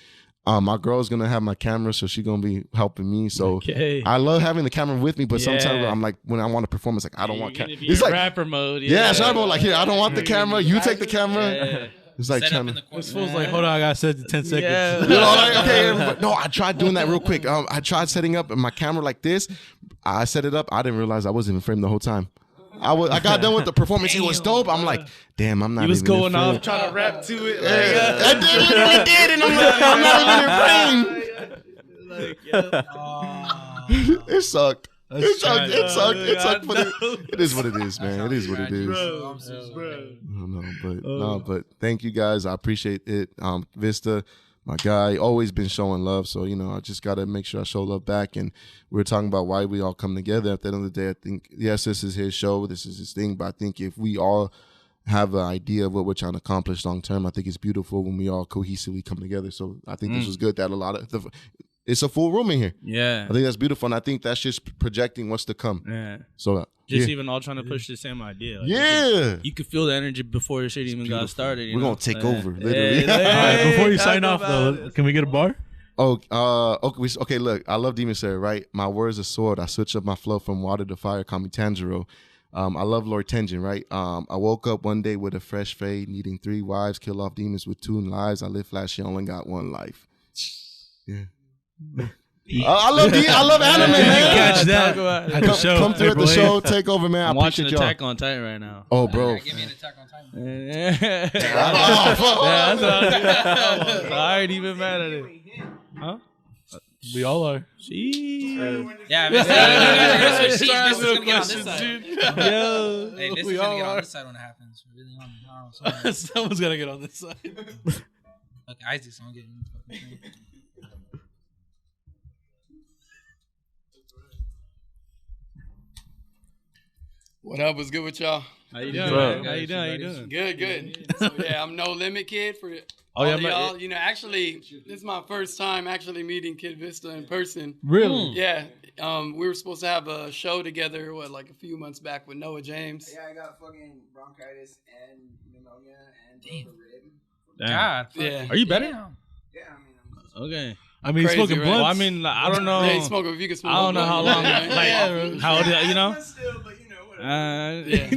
My girl's gonna have my camera, so she's gonna be helping me. So I love having the camera with me, but sometimes I'm like, when I want to perform, it's like I don't want camera. It's like rapper mode. Yeah, it's not about like here. I don't want the camera. You take the camera. Yeah. It's like trying to. This fool's like, hold on, I got to set it to 10 seconds. Yeah. Like, okay, no, I tried doing that real quick. I tried setting up my camera like this. I set it up. I didn't realize I wasn't even framed the whole time. I got done with the performance. It was dope. I'm like, damn, I'm not. He was even going in frame. off trying to rap to it. I did, and I'm like, I'm not even in frame. It sucked. It sucked. But it is what it is, man. It is what it is. But thank you guys. I appreciate it. Vista, my guy, always been showing love. So, I just got to make sure I show love back. And we were talking about why we all come together. At the end of the day, I think, yes, this is his show. This is his thing. But I think if we all have an idea of what we're trying to accomplish long term, I think it's beautiful when we all cohesively come together. So I think this was good that a lot of it's a full room in here. Yeah. I think that's beautiful. And I think that's just projecting what's to come. Yeah. So even all trying to push the same idea. Like, you could feel the energy before the shit even got started. We're going to take over, literally. All right, before you sign off, though, can we get a bar? Okay, look, I love Demon Slayer, right? My word's a sword. I switch up my flow from water to fire, call me Tanjiro. I love Lord Tenjin, right? I woke up one day with a fresh fade, needing 3 wives, kill off demons with 2 lives. I live flash, she only got 1 life. Yeah. I love anime, man. Catch that at the show. Come through at the show, take over, man. I'm I watching appreciate y'all. Attack on Titan right now. Oh, bro. Give me an Attack on Titan. Yeah, that's what I was doing. I ain't even mad at it. Huh? We all are. Yeah, this is gonna get on this side. Yo. Hey, this is gonna get on this side when it happens. Really on Someone's got to get on this side. Okay, Isaac, someone get in the fucking thing. What up? What's good with y'all? How you doing? Bro. Man? How you doing? How you doing? Good. So, yeah, I'm No Limit Kid for Oh, all yeah, of man. y'all. Actually, this is my first time actually meeting Kid Vista in person. Really? Yeah. We were supposed to have a show together, like a few months back with Noah James. Yeah, I got fucking bronchitis and pneumonia and broke a rib. Damn. God. Yeah. Are you better? Damn. Yeah, I'm Okay. I mean, he's Crazy, smoking right? blunts. Well, I mean, I don't know. Yeah, you smoke if you can smoke. I don't know how long. Right? Like, Yeah. how old? You know? still, but whatever. Yeah.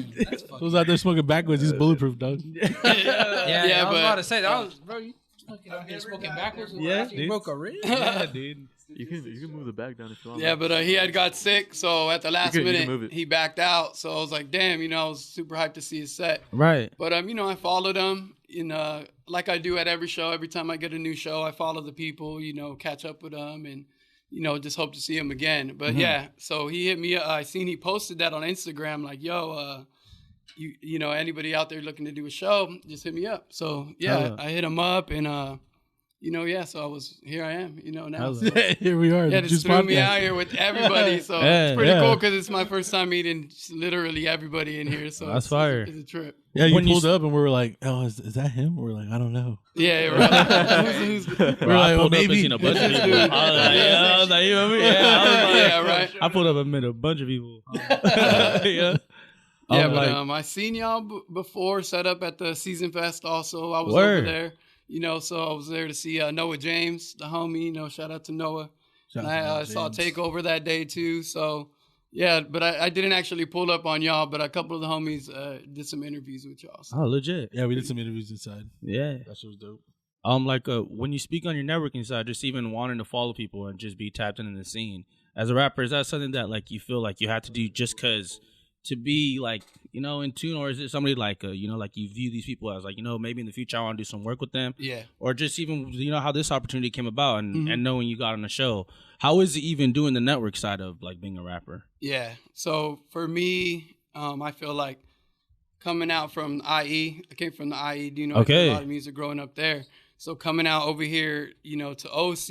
Who's out there smoking backwards? He's bulletproof, dog. Yeah, I was but- about to say that was, bro. You smoking backwards? Yeah, you dude. broke a rib. Yeah, dude. You can move the bag down if you want. Yeah, but he had got sick, so at the last You can move minute it. he backed out. So I was like, damn, I was super hyped to see his set. Right. But I followed him like I do at every show. Every time I get a new show, I follow the people, catch up with them, and just hope to see him again. But yeah, so he hit me. I seen he posted that on Instagram, like, yo, anybody out there looking to do a show, just hit me up. So yeah, I hit him up, and So here I am, now. So, Here we are. yeah, the just Juice threw me Podcast. out here with everybody. So it's pretty cool because it's my first time meeting literally everybody in here. So That's fire. It's a trip. Yeah, you When you pulled up and we were like, "Oh, is that him?" We're like, "I don't know." Yeah, right. who's We're I like, "Well, pulled up and maybe." seen a bunch of people. I was like, you know what I mean? Yeah, I was like, yeah, right. I pulled up and met a bunch of people. Yeah, I'm but like, I seen y'all before, set up at the Season Fest also. I was Word. over there, so I was there to see Noah James, the homie, shout out to Noah. Shout And out to I Noah saw James. Takeover that day too, so yeah, but I didn't actually pull up on y'all, but a couple of the homies did some interviews with y'all. So. oh, legit. Yeah, we did some interviews inside. Yeah. That shit was dope. Like when you speak on your networking side, just even wanting to follow people and just be tapped into the scene. As a rapper, is that something that like you feel like you have to do just because to be like, in tune, or is it somebody like like you view these people as like, maybe in the future I want to do some work with them? Yeah. Or just even how this opportunity came about and knowing you got on the show. How is it even doing the network side of like being a rapper? Yeah. So for me, I feel like coming out from IE, I came from the IE, I did a lot of music growing up there. So coming out over here, to OC,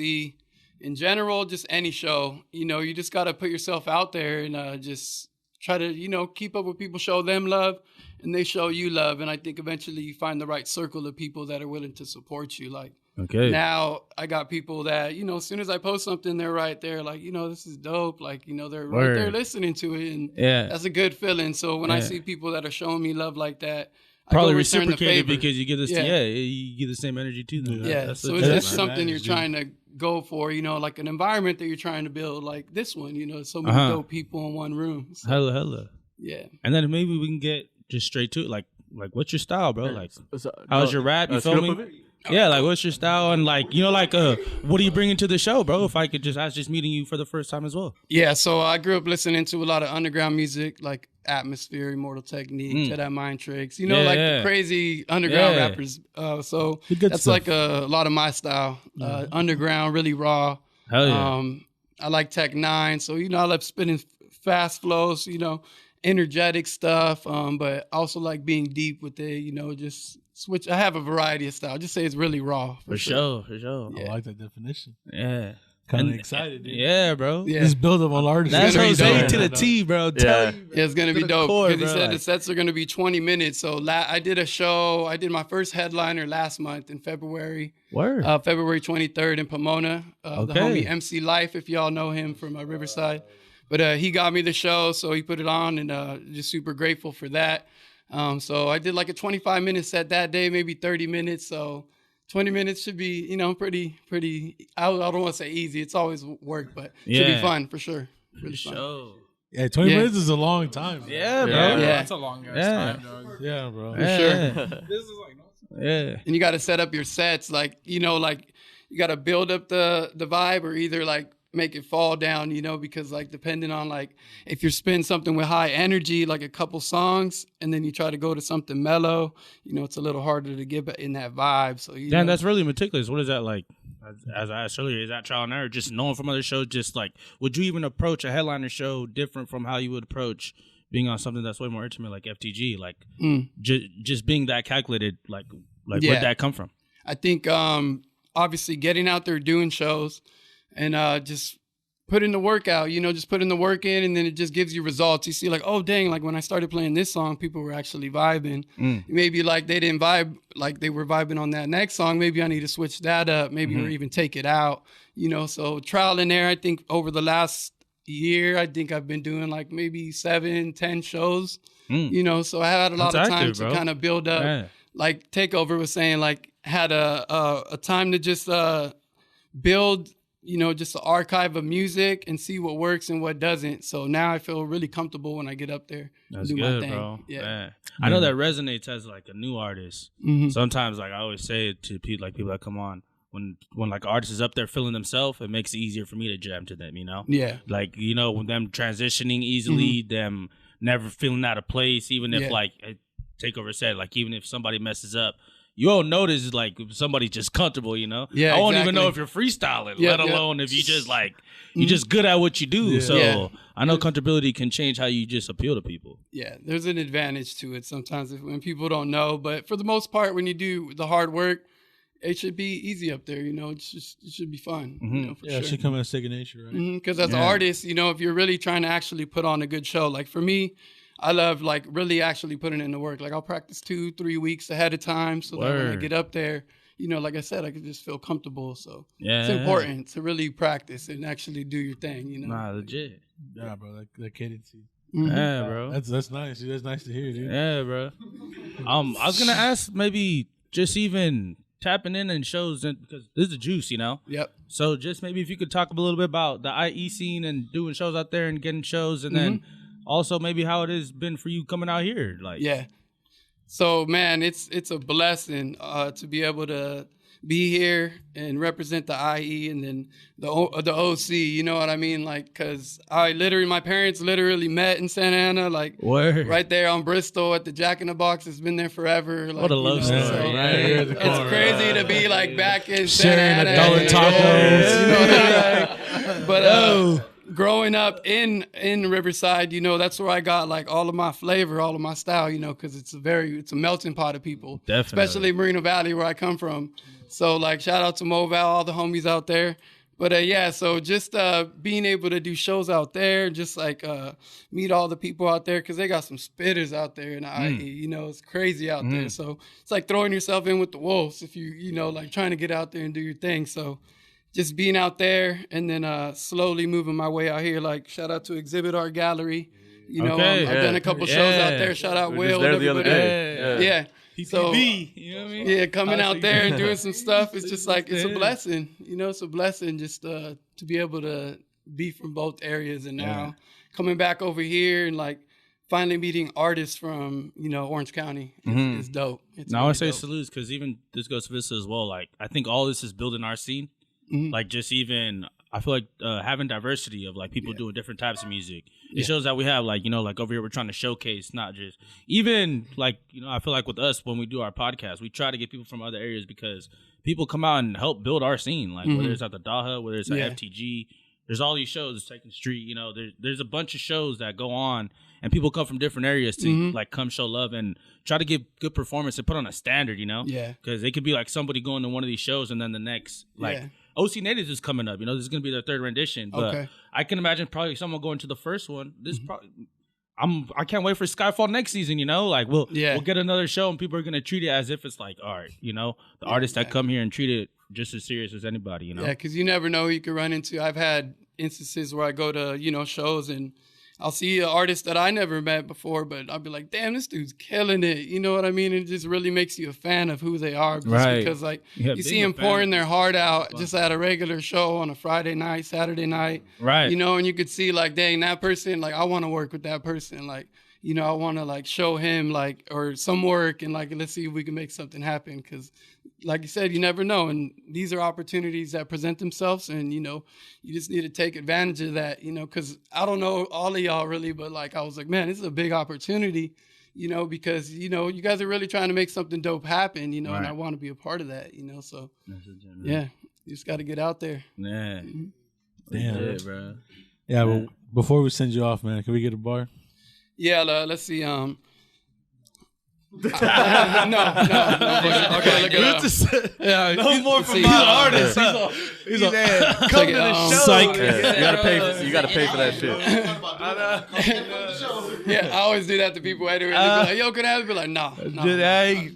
in general, just any show, you just got to put yourself out there and just try to, keep up with people, show them love, and they show you love. And I think eventually you find the right circle of people that are willing to support you. Like now I got people that, as soon as I post something, they're right there like, this is dope. Like, they're right there listening to it. And that's a good feeling. So when I see people that are showing me love like that, probably I go return the reciprocated favor. because you give this you give the same energy to them. Yeah, That's so legit, it's just man. something you're trying to go for, like an environment that you're trying to build, like this one, so many dope people in one room. So, Hella. yeah. And then maybe we can get just straight to it. Like what's your style, bro? Like, how's your rap? You feel me? Yeah, like what's your style and like what are you bringing to the show, bro? If I could just ask, just meeting you for the first time as well. Yeah, so I grew up listening to a lot of underground music like Atmosphere, Immortal Technique, Jedi Mind Tricks, the crazy underground rappers. So that's stuff. like a lot of my style. Underground, really raw. Hell yeah. I like Tech 9, so I love spinning fast flows, energetic stuff, but also like being deep with it, just switch. I have a variety of style. Just say it's really raw. For sure. I like that definition. Yeah. Kind of excited, dude. Yeah, bro. Yeah. This build up on artists. That's gonna be Jose dope. to the T, bro. Yeah. Yeah, it's gonna be the dope core, because he bro, said like- the sets are gonna be 20 minutes. So I did a show. I did my first headliner last month in February. Word. February 23rd in Pomona. The homie MC Life, if y'all know him from Riverside, but he got me the show, so he put it on, and just super grateful for that. So I did like a 25-minute set that day, maybe 30 minutes. So 20 minutes should be, pretty. I don't want to say easy. It's always work, but should be fun for sure. Really fun. Show. Yeah, 20 Yeah. minutes is a long time. Yeah, bro. Yeah. That's a long ass Yeah. time, dog. Yeah, bro. For sure. This is like no. Yeah. And you got to set up your sets, like you got to build up the vibe, or either like make it fall down, because like depending on like if you're spinning something with high energy, like a couple songs, and then you try to go to something mellow, it's a little harder to get in that vibe. So Damn, that's really meticulous. What is that like? As I asked earlier, is that trial and error? Just knowing from other shows, just like, would you even approach a headliner show different from how you would approach being on something that's way more intimate, like FTG? Like, just being that calculated, like Yeah. where'd that come from? I think obviously getting out there doing shows and just putting the work out, just putting the work in, and then it just gives you results. You see like, oh dang, like when I started playing this song, people were actually vibing. Maybe like they didn't vibe like they were vibing on that next song. Maybe I need to switch that up, maybe or even take it out, so trial and error. I think over the last year, I think I've been doing like maybe 7-10 shows, so I had a lot That's of time active, to bro. kind of build up. Yeah. Like Takeover was saying, like had a time to just build, just an archive of music and see what works and what doesn't. So now I feel really comfortable when I get up there. That's and do my good, thing. bro. Yeah. I know that resonates as like a new artist. Mhm. Sometimes, like I always say it to people that come on, when like an artist is up there feeling themselves, it makes it easier for me to jam to them. Yeah. Like when them transitioning easily, them never feeling out of place, even if Yeah. like Takeover said, like even if somebody messes up, you won't notice like if somebody's just comfortable, Yeah, I won't even exactly. know if you're freestyling, Yeah, let yeah. alone if you just like you're just good at what you do. So Yeah. I know comfortability can change how you just appeal to people. Yeah, there's an advantage to it sometimes when people don't know. But for the most part, when you do the hard work, it should be easy up there. It should be fun. For Yeah, it sure. should come as second nature, right? Because as an artist, if you're really trying to actually put on a good show, like for me, I love like really actually putting in the work. Like I'll practice 2-3 weeks ahead of time so that when I get up there, like I said, I can just feel comfortable. So it's important to really practice and actually do your thing. Nah, legit. Yeah, bro, that candidacy. Yeah, bro. That's nice. Dude. That's nice to hear, dude. Yeah, bro. I was gonna ask maybe just even tapping in shows because this is the juice, Yep. So just maybe if you could talk a little bit about the IE scene and doing shows out there and getting shows, and then also maybe how it has been for you coming out here, like. Yeah. So man, it's a blessing to be able to be here and represent the IE and then the OC. You know what I mean? Like, cause my parents literally met in Santa Ana, like right there on Bristol at the Jack in the Box. It's been there forever. Like, what a love story! So, right here at the it's corner, crazy to be like back in sharing Santa a Ana. dollar tacos. You know what I mean? But growing up in Riverside, that's where I got like all of my flavor, all of my style, because it's a melting pot of people. Definitely. Especially Moreno Valley where I come from. So like shout out to Moval, all the homies out there. But so just being able to do shows out there, just like meet all the people out there, because they got some spitters out there in the IE, it's crazy out there. So it's like throwing yourself in with the wolves if you like trying to get out there and do your thing. So just being out there and then slowly moving my way out here. Like shout out to Exhibit Art Gallery. I've done a couple shows out there. Shout out Will. There the other day. Yeah. So, you know what I mean? Yeah, coming out there and doing some stuff, it's just like, it's a blessing. It's a blessing just to be able to be from both areas. And now coming back over here and like finally meeting artists from, Orange County is dope. It's now really I say dope. salutes because even this goes to Vista as well. Like I think all this is building our scene. Like just even I feel like having diversity of like people doing different types of music. It shows that we have like like over here we're trying to showcase not just even like I feel like with us when we do our podcast we try to get people from other areas because people come out and help build our scene like whether it's at the Daha, whether it's at FTG. There's all these shows, Second Street. There's a bunch of shows that go on, and people come from different areas to like come show love and try to give good performance and put on a standard. Yeah. Because it could be like somebody going to one of these shows and then the next like. OC Natives is coming up. This is going to be their third rendition. But I can imagine probably someone going to the first one. This probably, I can't wait for Skyfall next season. Like we'll get another show and people are going to treat it as if it's like art. The artists that come here and treat it just as serious as anybody. Yeah, because you never know who you can run into. I've had instances where I go to shows and I'll see an artist that I never met before, but I'll be like, damn, this dude's killing it. You know what I mean? It just really makes you a fan of who they are. Just because, like, you see them pouring their heart out just at a regular show on a Friday night, Saturday night. Right. And you could see, like, dang, that person, like, I want to work with that person. Like, I want to, like, show him, like, or some work and, like, let's see if we can make something happen. Because, like you said, you never know. And these are opportunities that present themselves. And, you just need to take advantage of that, because I don't know all of y'all really, but, like, I was like, man, this is a big opportunity, because, you guys are really trying to make something dope happen, and I want to be a part of that, so, yeah, you just got to get out there. Yeah. Damn. Bro. Yeah, well, before we send you off, man, can we get a bar? Yeah, let's see. No. Okay, look at yeah, no more from my artists. He's come to the show. Psych. Yeah, you gotta pay for that shit. Yeah, I always do that to people anyway. They be like, "Yo, can I have?" Be like, "Nah,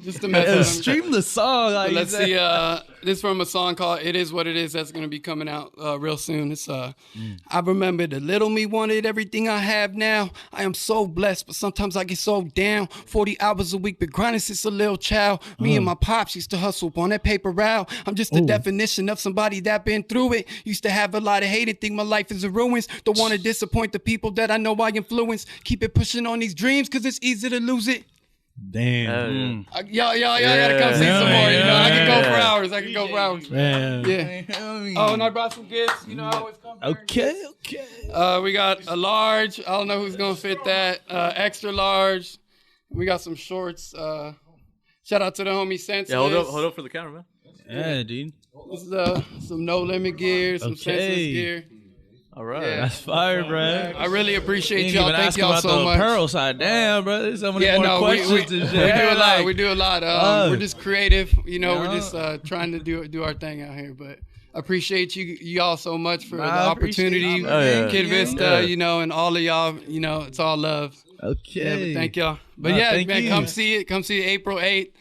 just to mess with them." Stream the song. Like let's see. This is from a song called "It Is What It Is" that's gonna be coming out real soon. It's I remember the little me wanted everything I have now. I am so blessed, but sometimes I get so down. 40 hours a week, been grinding since a little child. Me and my pops used to hustle on that paper route. I'm just the definition of somebody that been through it. Used to have a lot of hate and think my life is a ruins. Don't want to disappoint the people that I know I influence. Keep it pushing on these dreams, cause it's easy to lose it. Damn. Y'all gotta come see some more. I can go for hours. Man. Yeah. Oh, and I brought some gifts. I always come. Okay. We got a large. I don't know who's gonna fit that. Extra large. We got some shorts. Shout out to the homie Senseless. Yeah, hold up for the camera, man. Yeah, dude. This is some No Limit gear, some Senseless gear. All right. Yeah. That's fire, bro. I really appreciate Didn't y'all. even Thank ask y'all about so the much. apparel side. Damn, bro. There's so many Yeah, more no, questions we and do shit. a lot. Like, We do a lot. We're just creative. You know, we're just trying to do our thing out here. But I appreciate y'all so much for the opportunity. Kid Vista, you know, and all of y'all, you know, it's all love. Okay. Yeah, but thank y'all. But man, come see it. Come see it April 8th.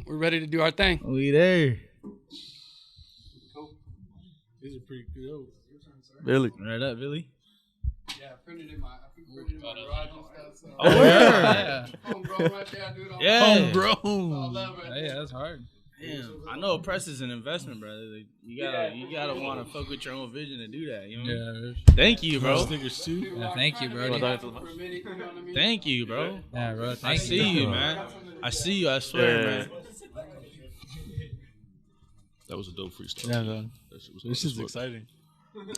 We're ready to do our thing. We there. These are pretty good. Billy. Right up, Billy. Yeah, I printed in my garage and stuff. So. Oh, yeah. Homegrown right there. I do it all. Yeah. Homegrown. All love right there. Yeah, that's hard. Damn. I know press is an investment, brother. Like, you gotta want to fuck with your own vision to do that. You know what I mean? Thank you, bro. Stickers too. Yeah, thank you, bro. Thank you, bro. Yeah, bro. I Thank see you, man. I see you. I swear, man. That was a dope freestyle. Yeah, man. This This is exciting.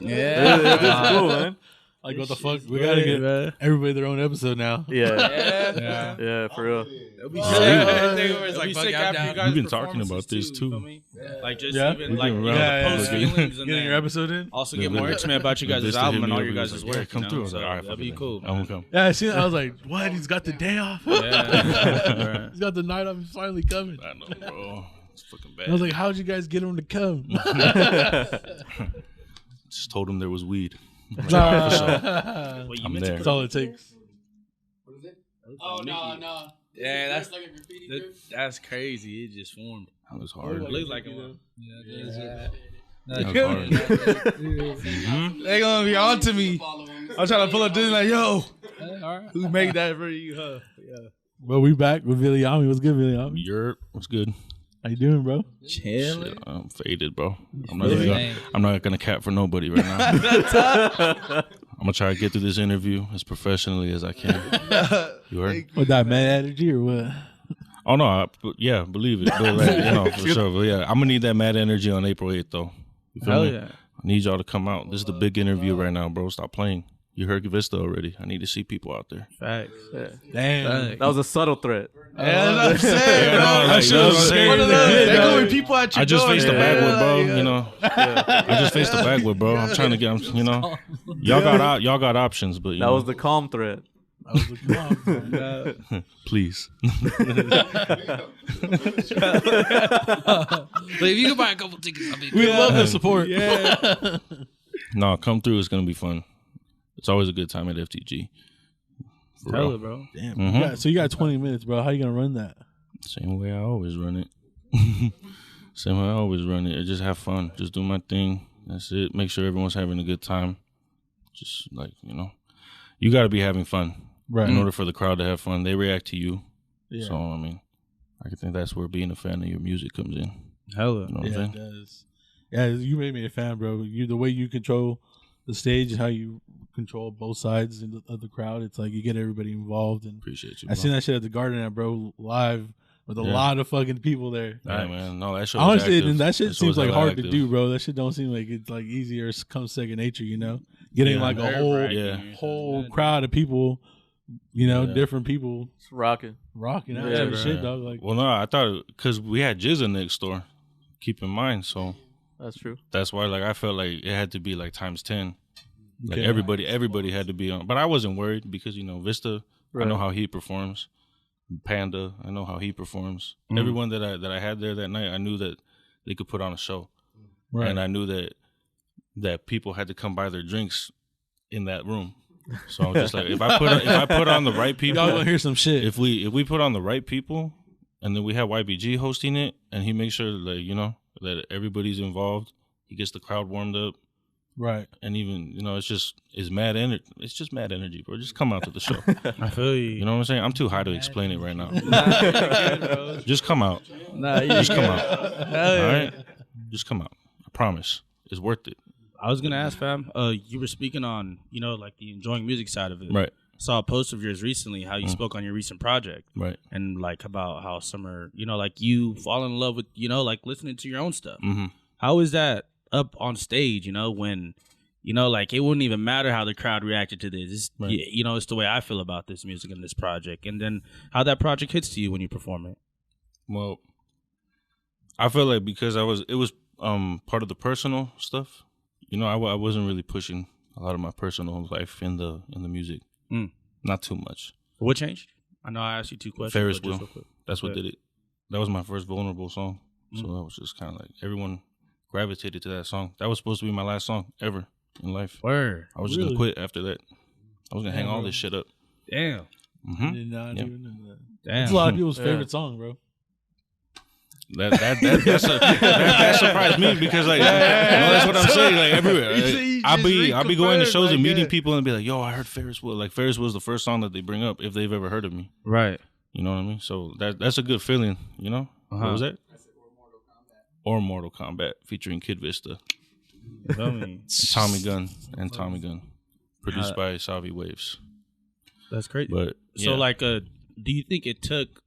Yeah. It's cool, man. Like, what the fuck? We gotta get everybody their own episode now. Yeah. Yeah, for real. It'll be sick. like Be bug sick out after down. you guys. We've been talking about this, you too. feel me? Like just Yeah? even like been the around post the feelings and Getting then your episode in? also get more intimate about you guys' Vista album hit and me all up, your he was guys' like, work. come you through. know? I was like, So all right, that'd fuck be it, cool. then. I'm gonna come. Yeah, I seen it. I was like, what? He's got the day off. Yeah. He's got the night off. He's finally coming. I know, bro. It's fucking bad. I was like, how'd you guys get him to come? Just told him there was weed. Well, you I'm meant to there. That's all it takes. What is it? Oh, no. Yeah, that's like a graffiti group. that's crazy. It just formed. That was hard. It looks like it was. That was hard. They gonna be on to me. I'm trying to pull up Disney like, yo, All right. who made that for you? Huh? Yeah. Well, we back with Viliami. What's good, Viliami? Yerp. What's good? How you doing, bro? Shit, I'm faded, bro. I'm not gonna cap for nobody right now. I'm gonna try to get through this interview as professionally as I can. You heard? What, that mad energy or what? Oh no, believe it. But like, for sure. But yeah, I'm gonna need that mad energy on April 8th, though. You feel Hell me? yeah. I need y'all to come out. This is the big interview right now, bro. Stop playing. You heard Vista already. I need to see people out there. Facts. Damn. That was a subtle threat. Yeah, that's what I'm saying, bro. That shit was It's one of those. They go with people at your I just door. faced the backward, bro. I just faced the backward, bro. I'm trying to get, y'all got options, but That was the calm threat. please. But if you can buy a couple tickets, I'll be We love the support. Yeah. No, come through. It's gonna be fun. It's always a good time at FTG. For Hell real. it, bro. Damn. Mhm. Yeah, so you got 20 minutes, bro. How you gonna run that? Same way I always run it. Same way I always run it. I just have fun. Just do my thing. That's it. Make sure everyone's having a good time. Just like, you got to be having fun. Right. In order for the crowd to have fun, they react to you. Yeah. So, I mean, I can think that's where being a fan of your music comes in. Hell You know what I'm Yeah, saying? it does. Yeah, you made me a fan, bro. The way you control the stage and how you control both sides of the crowd. It's like you get everybody involved. And Appreciate you, I bro. seen that shit at the Garden, bro, live with a Yeah. lot of fucking people there. Hey, man. No, that show was Honestly, active. and that shit show seems was like hella hard to active. do, bro. That shit don't seem like it's like easier. It comes second nature, Getting like a whole crowd of people, different people It's rocking. rocking out Yeah, to the bro. shit, dog. Like, Well, no, I thought because we had Jizza next door. Keep in mind, so That's true. that's why, like, I felt like it had to be like times 10. Like Okay. everybody had to be on, but I wasn't worried because Vista, I know Right. how he performs. Panda, I know how he performs. Mm. Everyone that I had there that night, I knew that they could put on a show, right. and I knew that people had to come buy their drinks in that room. So I was just like, if I put on the right people, Y'all gonna hear some shit. if we put on the right people, and then we have YBG hosting it, and he makes sure that that everybody's involved, he gets the crowd warmed up. Right. And even, it's mad energy. It's just mad energy, bro. Just come out to the show. I feel you. You know what I'm saying? I'm too high to explain it right now. Nah, you're good, bro. Just come out. Nah, you Just come out. Hell yeah. All right? Just come out. I promise. It's worth it. I was gonna ask, fam. You were speaking on, like the enjoying music side of it. Right. Saw a post of yours recently how you spoke on your recent project. Right. And like about how summer, like you fall in love with, like listening to your own stuff. Mm-hmm. How is that up on stage? When, like it wouldn't even matter how the crowd reacted to this. It's, Right. it's the way I feel about this music and this project. And then how that project hits to you when you perform it. Well, I feel like because it was part of the personal stuff, I wasn't really pushing a lot of my personal life in the music. Not too much. What changed? I know I asked you 2 questions. Ferris but just wheel. real quick. That's what did it. That was my first vulnerable song. So I was just kind of like, everyone gravitated to that song. That was supposed to be my last song ever in life. Word. I was just gonna quit after that. I was gonna hang all this shit up. Damn. I did not even know that. Damn. It's a lot of people's favorite song, bro. That surprised me because like that's what I'm saying. Like everywhere, I'll be going to shows and meeting people and be like, "Yo, I heard Ferris wheel." Like Ferris wheel's the first song that they bring up if they've ever heard of me. Right. You know what I mean? So that's a good feeling. You know what was that? Or Mortal Kombat featuring Kid Vista, Tommy Gunn, produced by Savi Waves. That's crazy. But so like, do you think it took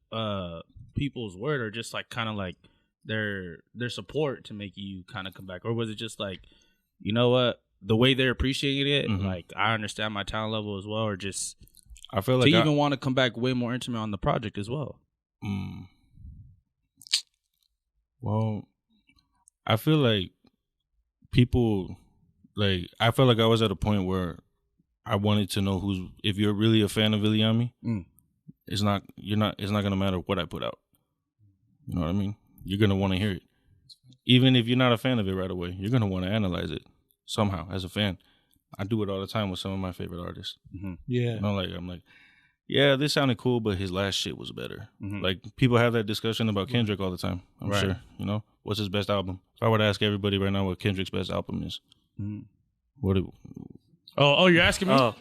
people's word or just like kind of like their support to make you kind of come back, or was it just like, you know what, the way they're appreciating it, like I understand my talent level as well, or just I feel like to even want to come back way more intimate on the project as well? Well, I feel like people like I felt like I was at a point where I wanted to know if you're really a fan of Iliami, it's not gonna matter what I put out. You know what I mean? You're gonna want to hear it, even if you're not a fan of it right away. You're gonna want to analyze it somehow as a fan. I do it all the time with some of my favorite artists. Yeah, I'm like, yeah, this sounded cool, but his last shit was better. Like people have that discussion about Kendrick all the time. I'm sure. What's his best album? If I were to ask everybody right now what Kendrick's best album is, Oh, you're asking me?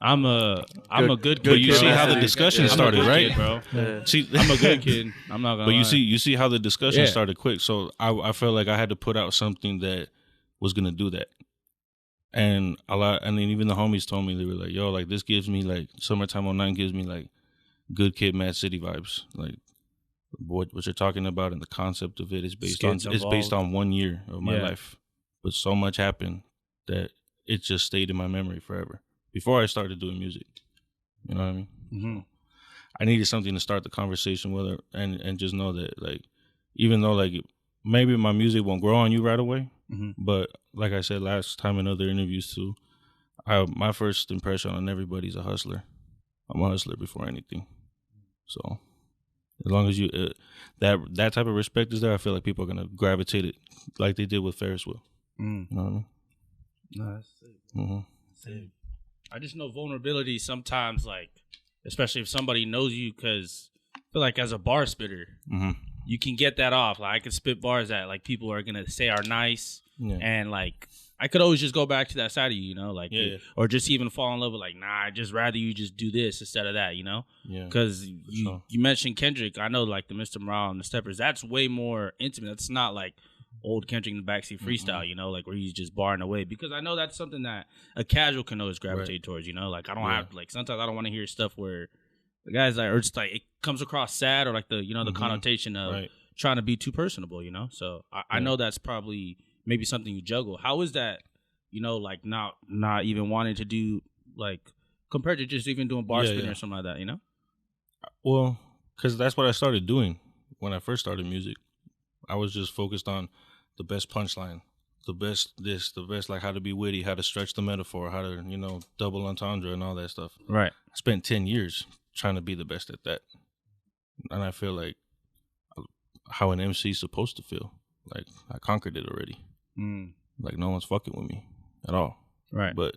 I'm a good kid. But you see how the discussion started, right? Kid, bro. See, I'm a good kid. I'm not gonna. But lie. you see how the discussion started quick. So I felt like I had to put out something that was gonna do that. And then even the homies told me, they were like, "Yo, like this gives me like Summertime '09 gives me like Good Kid, Mad City vibes. Like what you're talking about and the concept of it is based on 1 year of my life, but so much happened that it just stayed in my memory forever. Before I started doing music, you know what I mean? I needed something to start the conversation with her, and just know that like, even though like maybe my music won't grow on you right away, but like I said last time in other interviews too, my first impression on everybody's a hustler. I'm a hustler before anything. So as long as you that type of respect is there, I feel like people are gonna gravitate it like they did with Ferris wheel. You know what I mean? No, that's sick. I just know vulnerability sometimes, like, especially if somebody knows you, because I feel like as a bar spitter, you can get that off. Like, I can spit bars that, like, people are going to say are nice, and, like, I could always just go back to that side of you, you know? Like, or just even fall in love with, like, nah, I'd just rather you just do this instead of that, you know? Because you mentioned Kendrick. I know, like, the Mr. Morale and the Steppers, that's way more intimate. That's not, like, old Kendrick in the backseat freestyle, you know, like where he's just barring away, because I know that's something that a casual can always gravitate towards, you know, like I don't have like sometimes I don't want to hear stuff where the guys like or just like it comes across sad or like the the connotation of trying to be too personable, you know. So I know that's probably maybe something you juggle. How is that, you know, like not even wanting to do like compared to just even doing bar spinning or something like that, you know? Well, because that's what I started doing when I first started music. I was just focused on the best punchline, the best this, the best like how to be witty, how to stretch the metaphor, how to, double entendre and all that stuff. Right. I spent 10 years trying to be the best at that. And I feel like how an MC is supposed to feel. Like I conquered it already. Like no one's fucking with me at all. Right. But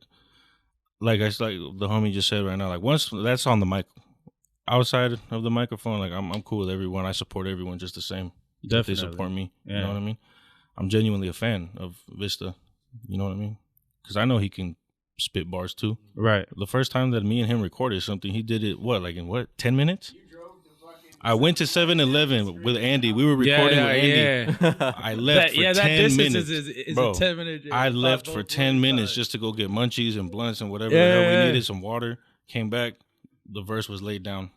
like the homie just said right now, like once that's on the mic, outside of the microphone, like I'm cool with everyone. I support everyone just the same. Definitely. They support me. You know what I mean? I'm genuinely a fan of Vista. You know what I mean? Because I know he can spit bars too. Right. The first time that me and him recorded something, he did it, 10 minutes? I went to 7-Eleven with Andy. We were recording with Andy. Yeah. I left for 10 minutes. Is Bro, a 10-minute. I left for 10 minutes just to go get munchies and blunts and whatever the hell we needed, some water. Came back, the verse was laid down.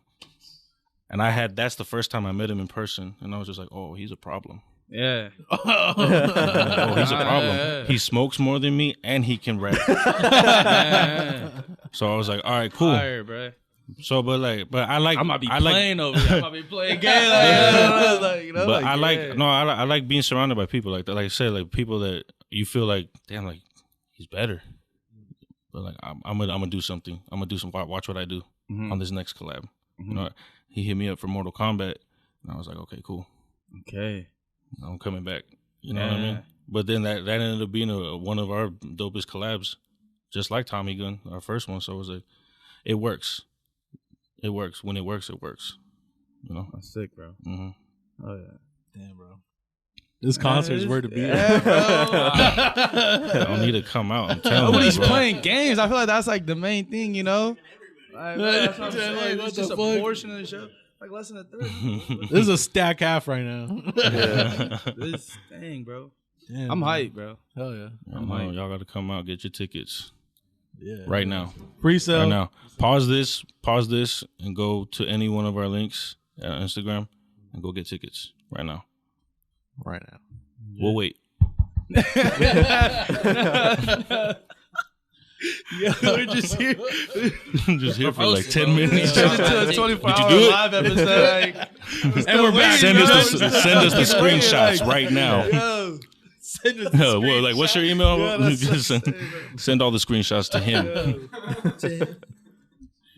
And that's the first time I met him in person. And I was just like, oh, he's a problem. Yeah. Oh, he's a problem. He smokes more than me and he can rap. So I was like, all right, cool. Fire, bro. So, but I like. I might be playing over here. I might be playing games. I like being surrounded by people like that. Like I said, like people that, you feel like, damn, like he's better. But like I'm gonna do something. I'm gonna do some. Watch what I do on this next collab. You know, he hit me up for Mortal Kombat, and I was like, okay, cool. Okay, I'm coming back. You know what I mean? But then that ended up being one of our dopest collabs, just like Tommy Gun, our first one. So it was like, it works. It works. When it works, it works. You know? That's sick, bro. Mm-hmm. Oh yeah. Damn, bro. This concert is where to be. I don't need to come out. I'm telling you, Nobody's bro. playing games. I feel like that's like the main thing, you know? Like, bro, that's what I'm saying. It's just a portion of the show. Like less than a third. This is a stack half right now. This thing, bro. Damn, I'm man. hyped, bro. Hell yeah. Y'all got to come out, get your tickets. Yeah. Right now. Pre-sale. Right now. Pause this, and go to any one of our links on Instagram and go get tickets right now. Right now. We'll wait. Yeah, we're just here. Just here for like 10 minutes. Just to a 24-hour do it? live episode. Like, And we're back. Send us the screenshots right now. Yo, Send us No, well, like, what's your email? Yeah, that's Just send all the screenshots to him.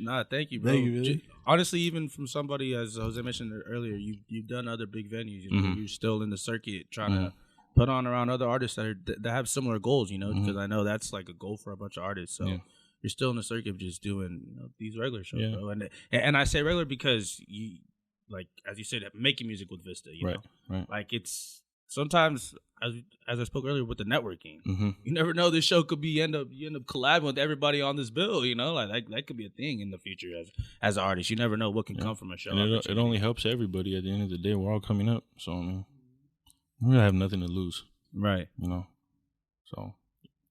nah, thank you, bro. Thank you, Billy. Honestly, even from somebody, as Jose mentioned earlier, you've done other big venues. You know, you're still in the circuit trying to put on around other artists that have similar goals. You know, because I know that's like a goal for a bunch of artists. So you're still in the circuit of just doing these regular shows, bro. And I say regular because you, like as you said, making music with Vista. You know, like it's sometimes. As I spoke earlier with the networking, you never know. This show could be you end up collabing with everybody on this bill. You know, like that could be a thing in the future as an artist. You never know what can come from a show. And it only helps everybody. At the end of the day, we're all coming up. So I mean, we really have nothing to lose, right? You know, so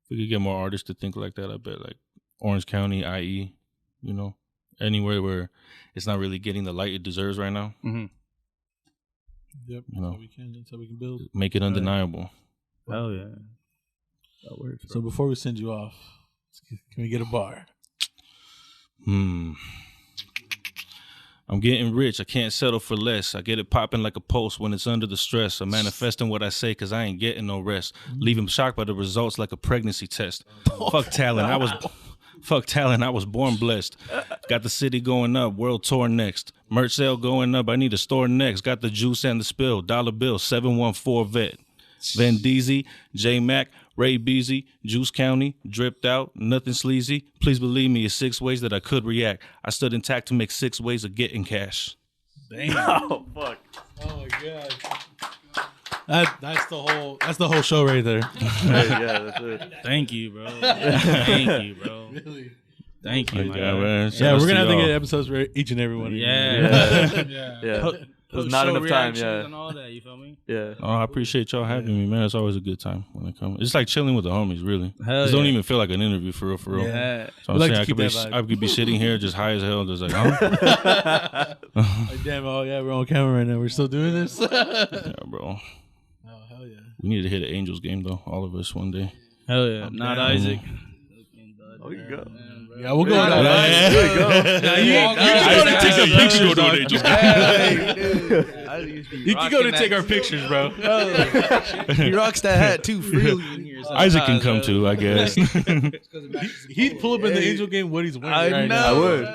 if we could get more artists to think like that, I bet like Orange County, IE, you know, anywhere where it's not really getting the light it deserves right now. Yep. You know, That's how we can build. make it undeniable. Oh yeah, that works. So before we send you off, can we get a bar? I'm getting rich. I can't settle for less. I get it popping like a pulse when it's under the stress. I'm manifesting what I say because I ain't getting no rest. Leave him shocked by the results like a pregnancy test. Fuck talent. I was born blessed. Got the city going up. World tour next. Merch sale going up. I need a store next. Got the juice and the spill. Dollar bill. 714 vet. Van Deezy, J Mac, Ray Beezy, Juice County, dripped out, nothing sleazy. Please believe me, it's 6 ways that I could react. I stood intact to make 6 ways of getting cash. Damn. Oh fuck. Oh my god. That's the whole show right there. Yeah, that's it. Thank you, bro. Thank you, bro. Really? Thank you, Yeah, man. Yeah, we're gonna have to get episodes for each and every one of you. Yeah. There's not enough time. Yeah. and all that. You feel me? Yeah. Oh, I appreciate y'all having me, man. It's always a good time when I come. It's like chilling with the homies, really. Hell It don't even feel like an interview for real. Yeah. So I'm We like saying to keep that vibe. I could be sitting here just high as hell, just like, huh? Like, damn, oh yeah, we're on camera right now. We're still doing this. Yeah, bro. Oh hell yeah. We need to hit an Angels game though, all of us one day. Hell yeah. Not down. Isaac. Oh, you go. Yeah, we'll go with Yeah. that. There you go. You can go to take our pictures, bro. He rocks that hat too freely in here. Isaac can come too, I guess. He'd pull up in the Angel game what he's wearing I right know. now. I would.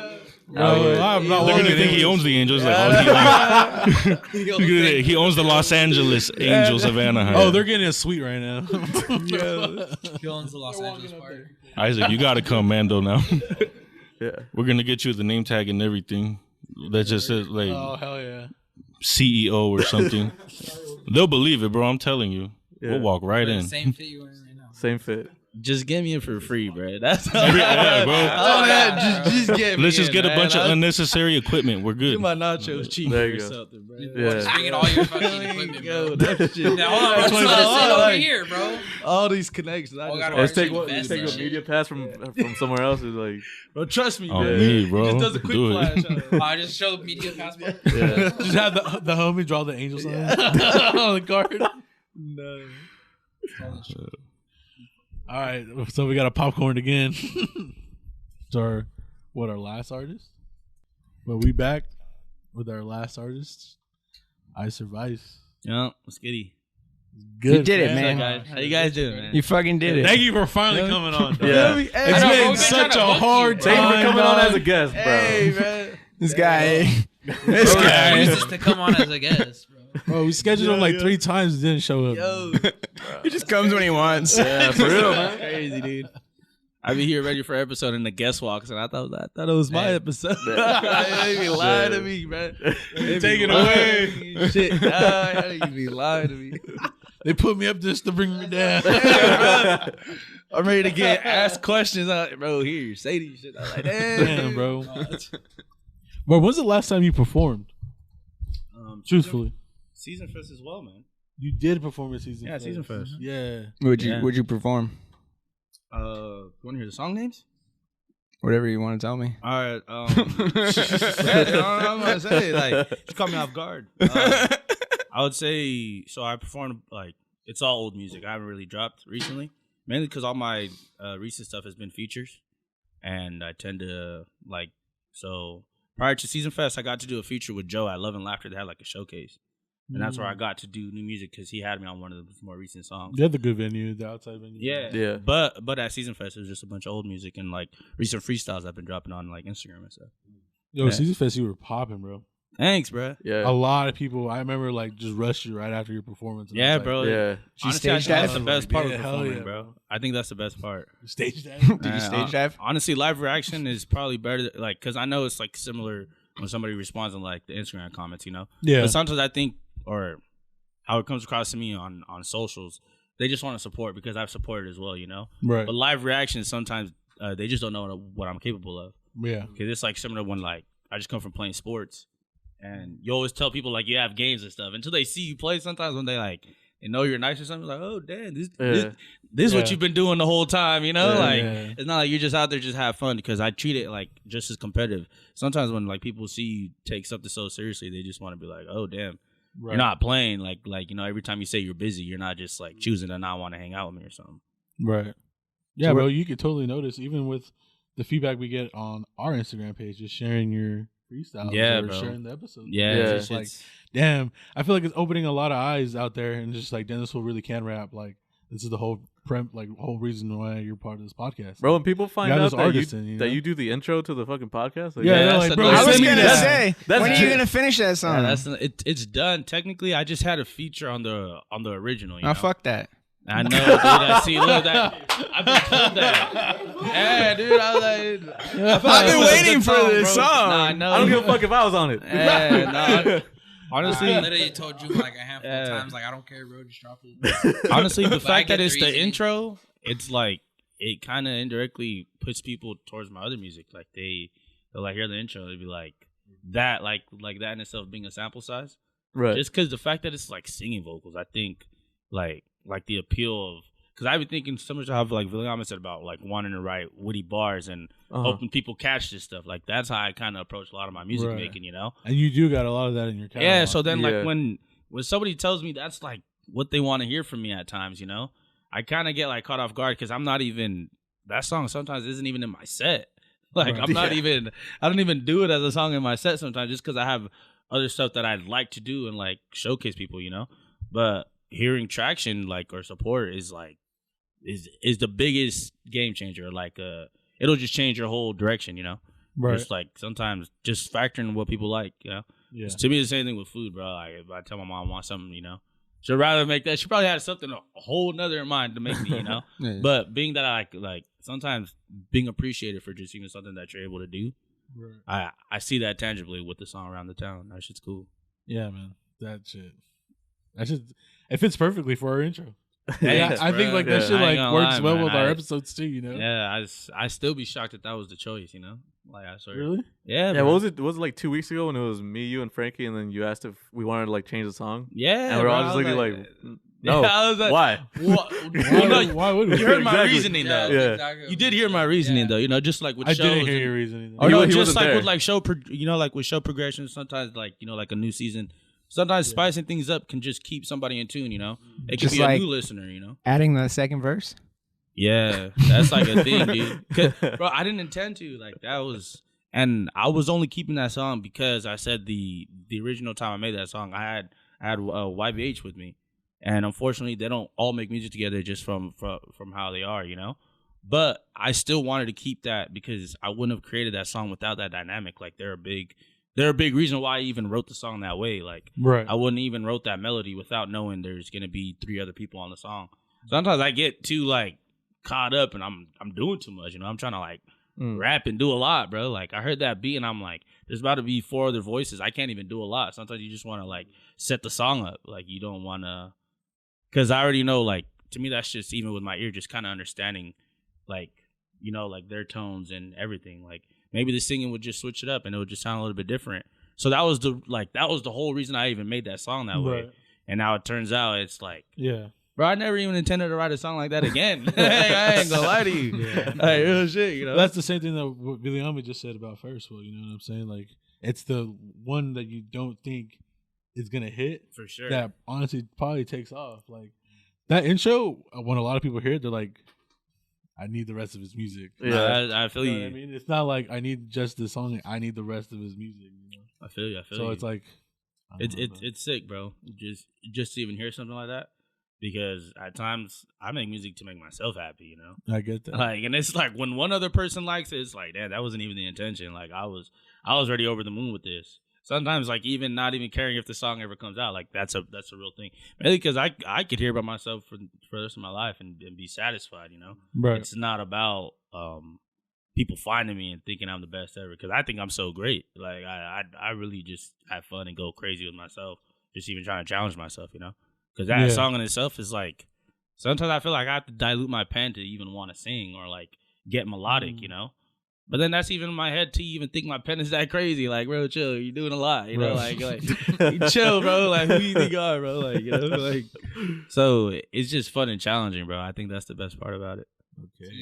Bro, I'm not They're walking gonna think he in. owns the Angels. Like, oh, he owns the Los Angeles Angels of Anaheim. Oh, they're getting a suite right now. He owns the Los Angeles part. Isaac, you gotta come, Mando. Now Yeah. we're gonna get you the name tag and everything. That just says like Oh hell yeah. CEO or something. They'll believe it, bro. I'm telling you. Yeah. We'll walk right in. Same fit you wearing right now. Same fit. Just get me in for free, bro. That's all. Yeah, bro. All that. Just get me Let's just in, get a man. bunch of unnecessary equipment. We're good. Get my nachos cheap There or you go. something, bro. Yeah. Just bringing all your fucking equipment, Yo, bro. that shit. Now, hold on, bro. Just let us sit over here, bro. All these connections. I Oh, just gotta Let's Or take cheap what? vest Take and a shit. media pass from somewhere else. Is like, bro, trust me, Oh, man. me, bro. He just does a quick Do flash. it. I just show the media passport. yeah. Just have the homie draw the angel sign on the card. No. All right, so we got a popcorn again. It's our last artist? But we back with our last artist, I Survive. Yeah, let's get it. Good. You did it, What's up, man. guys? How you guys doing, man? You fucking did it. Thank you for finally coming on. Dog. Yeah. It's I know, been we've been such trying to a book hard you. time. Thank you for coming on dog. as a guest, bro. Hey, man. This guy. This I guy. used this to come on as a guest, bro. Bro, we scheduled him like 3 times. He didn't show up. Yo, He just comes when he wants. Yeah, for real, man. crazy, dude. I be here ready for episode and the guest walks, and I thought it was my episode. They be lying to me, man. Take it away. Shit, they be lying to me. They put me up just to bring me down. I'm ready to get asked questions. Bro, here, say these shit. I'm like, Damn, bro. Bro, when's the last time you performed? Truthfully. Season Fest as well, man. You did perform at Season Yeah, Fest. Season Fest. Yeah. Would you Yeah. Would you perform? You want to hear the song names? Whatever you want to tell me. All right. I'm gonna say like just caught me off guard. I would say so. I performed like it's all old music. I haven't really dropped recently, mainly because all my recent stuff has been features, and I tend to like so. Prior to Season Fest, I got to do a feature with Joe at Love and Laughter. They had like a showcase, and that's where I got to do new music because he had me on one of the more recent songs. They have the good venue, the outside venue. Yeah, Yeah. But at Season Fest, it was just a bunch of old music and like recent freestyles I've been dropping on like Instagram and stuff. Yo, Yeah. Season Fest, you were popping, bro. Thanks, bro. Yeah. A lot of people, I remember, like, just rushed you right after your performance. And I Yeah, was like, bro. Yeah. Honestly, I stage think that's dive? the best part Yeah, of hell performing, yeah, bro. I think that's the best part. Stage dive? Did you stage dive? Honestly, live reaction is probably better, like, because I know it's like similar when somebody responds on like the Instagram comments, you know. Yeah. But sometimes I think, or how it comes across to me on socials, they just want to support because I've supported as well, you know. Right. But live reactions sometimes they just don't know what I'm capable of. Yeah. Because it's like similar when like I just come from playing sports, and you always tell people like you have games and stuff until they see you play. Sometimes when they like they know you're nice or something, like, oh damn, this is what Yeah. you've been doing the whole time, you know? Yeah, like yeah. it's not like you're just out there just have fun, because I treat it like just as competitive. Sometimes when like people see you take something so seriously, they just want to be like, oh damn, Right. you're not playing like you know, every time you say you're busy, you're not just like choosing to not want to hang out with me or something. Right. Yeah, So bro, you could totally notice, even with the feedback we get on our Instagram page, just sharing your freestyles Yeah, or bro. sharing the episodes. Yeah, It's Yeah. just like, damn, I feel like it's opening a lot of eyes out there, and just like, Dennis will really can rap. Like, this is the whole whole reason why you're part of this podcast. Bro, when people find You got out this that artist in, you know? that you do the intro to the fucking podcast, like, Yeah, they're that's like, a- bro, I I send was me gonna that. say, That's when are you true. gonna finish that song? Yeah, it's done. Technically, I just had a feature on the original. You Oh, know? fuck that. I know, dude. I see. Look, that I've been told that. Yeah, dude. I was like, I've been waiting for this bro. song. Nah, I know. I don't give a fuck if I was on it. Yeah, nah. Honestly, I literally told you like a handful Yeah. of times, like I don't care, bro, just drop it. honestly, the But I fact that get it's the the reasoning. intro, it's like it kind of indirectly puts people towards my other music. Like they'll like hear the intro, they'll be like that, like that in itself being a sample size. Right. Just because the fact that it's like singing vocals, I think like the appeal of, because I've been thinking so much how like William said about like wanting to write witty bars and hoping people catch this stuff. Like that's how I kind of approach a lot of my music Right. making, you know? And you do got a lot of that in your catalog. Yeah. So then Yeah. like when somebody tells me that's like what they want to hear from me at times, you know, I kind of get like caught off guard because I'm not even, that song sometimes isn't even in my set. Like Right. I'm not even, I don't even do it as a song in my set sometimes just because I have other stuff that I'd like to do and like showcase people, you know? But hearing traction like or support is like, is the biggest game changer. Like it'll just change your whole direction, you know? Right. Just like sometimes just factoring what people like, you know? Yeah. To me, the same thing with food, bro. Like if I tell my mom I want something, you know, she'd rather make that. She probably had something a whole nother in mind to make me, you know. Yeah. But being that I like sometimes being appreciated for just even something that you're able to do, Right. I see that tangibly with the song Around the Town. That shit's cool. Yeah, man. That shit. It fits perfectly for our intro. Thanks, I think bro. like that Yeah. shit I ain't like gonna works lie, well man. with our episodes too, you know? Yeah, I still be shocked that was the choice, you know. Like I swear. Really? Yeah. Yeah, bro. what was it? Was it like 2 weeks ago when it was me, you, and Frankie, and then you asked if we wanted to like change the song? Yeah. And we're bro, all I just was looking like, no. Yeah, I was like, Why? What? Why would we? You heard my Exactly. reasoning though. Yeah. You did hear my reasoning though, you know, just like with I shows. didn't hear and- your reasoning. Or He no, wa- he just wasn't like there. with like you know, like with show progression, sometimes like, you know, like a new season, sometimes spicing things up can just keep somebody in tune, you know? It could Just be like- a new listener, you know? Adding the second verse. Yeah, that's like a thing, dude. 'Cause, bro, I didn't intend to. Like that was, and I was only keeping that song because I said the original time I made that song, I had YBH with me, And unfortunately, they don't all make music together just from how they are, you know? But I still wanted to keep that because I wouldn't have created that song without that dynamic. Like they're a big reason why I even wrote the song that way. Like I wouldn't even wrote that melody without knowing there's gonna be 3 other people on the song. Sometimes I get too like caught up and I'm doing too much, you know. I'm trying to like rap and do a lot, bro. Like I heard that beat and I'm like, there's about to be 4 other voices. I can't even do a lot. Sometimes you just want to like set the song up. Like you don't want to, because I already know. Like to me, that's just even with my ear, just kind of understanding. Like, you know, like their tones and everything. Like maybe the singing would just switch it up and it would just sound a little bit different. So that was the whole reason I even made that song that way. And now it turns out it's like, bro, I never even intended to write a song like that again. I ain't gonna lie to you. Like real shit, you know. That's the same thing that what Billy Homie just said about First World. You know what I'm saying? Like it's the one that you don't think is gonna hit for sure. That honestly probably takes off. Like that intro, when a lot of people hear it, they're like, I need the rest of his music. Yeah, I feel you. Know what I mean, it's not like I need just the song. I need the rest of his music. You know? I feel you. So it's like, it's sick, bro. Just to even hear something like that, because at times I make music to make myself happy. You know, I get that. Like, and it's like when one other person likes it, it's like, damn, that wasn't even the intention. Like I was already over the moon with this. Sometimes, like, even not even caring if the song ever comes out, like that's a real thing. Mainly because I could hear about myself for the rest of my life and be satisfied. You know, It's not about people finding me and thinking I'm the best ever, because I think I'm so great. Like I really just have fun and go crazy with myself, just even trying to challenge myself. You know, because that song in itself is like, sometimes I feel like I have to dilute my pen to even want to sing or like get melodic. You know. But then that's even in my head to even think my pen is that crazy. Like, bro, chill. You're doing a lot. You know, like you chill, bro. Like, who you think you are, bro? Like, you know, like. So it's just fun and challenging, bro. I think that's the best part about it. Okay.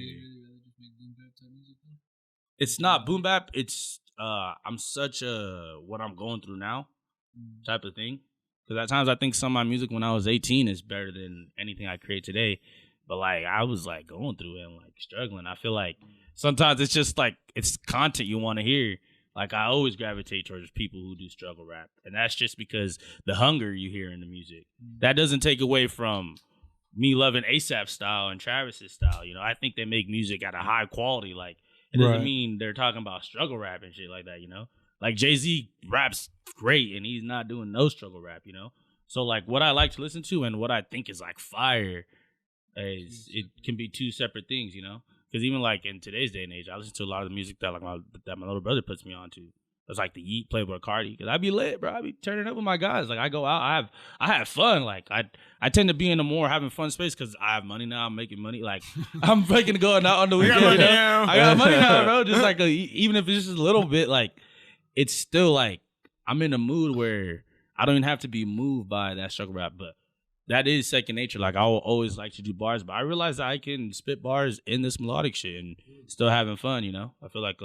It's not boom bap. It's I'm such a what I'm going through now type of thing. Because at times I think some of my music when I was 18 is better than anything I create today. But like I was like going through it and like struggling. I feel like sometimes it's just like it's content you want to hear. Like I always gravitate towards people who do struggle rap, and that's just because the hunger you hear in the music. That doesn't take away from me loving ASAP style and Travis's style. You know, I think they make music at a high quality. Like it doesn't mean they're talking about struggle rap and shit like that. You know, like Jay-Z raps great, and he's not doing no struggle rap. You know, so like what I like to listen to and what I think is like fire. It can be 2 separate things, you know. Because even like in today's day and age, I listen to a lot of the music that like my little brother puts me on to. It's like the Yeet, Playboy Cardi. Because I be lit, bro. I be turning up with my guys. Like I go out, I have fun. Like I tend to be in a more having fun space because I have money now. I'm making money. Like I'm fucking going out on the weekend. I got money now, bro. Just like even if it's just a little bit, like it's still like I'm in a mood where I don't even have to be moved by that struggle rap, but. That is second nature. Like I will always like to do bars, but I realize that I can spit bars in this melodic shit and still having fun. You know, I feel like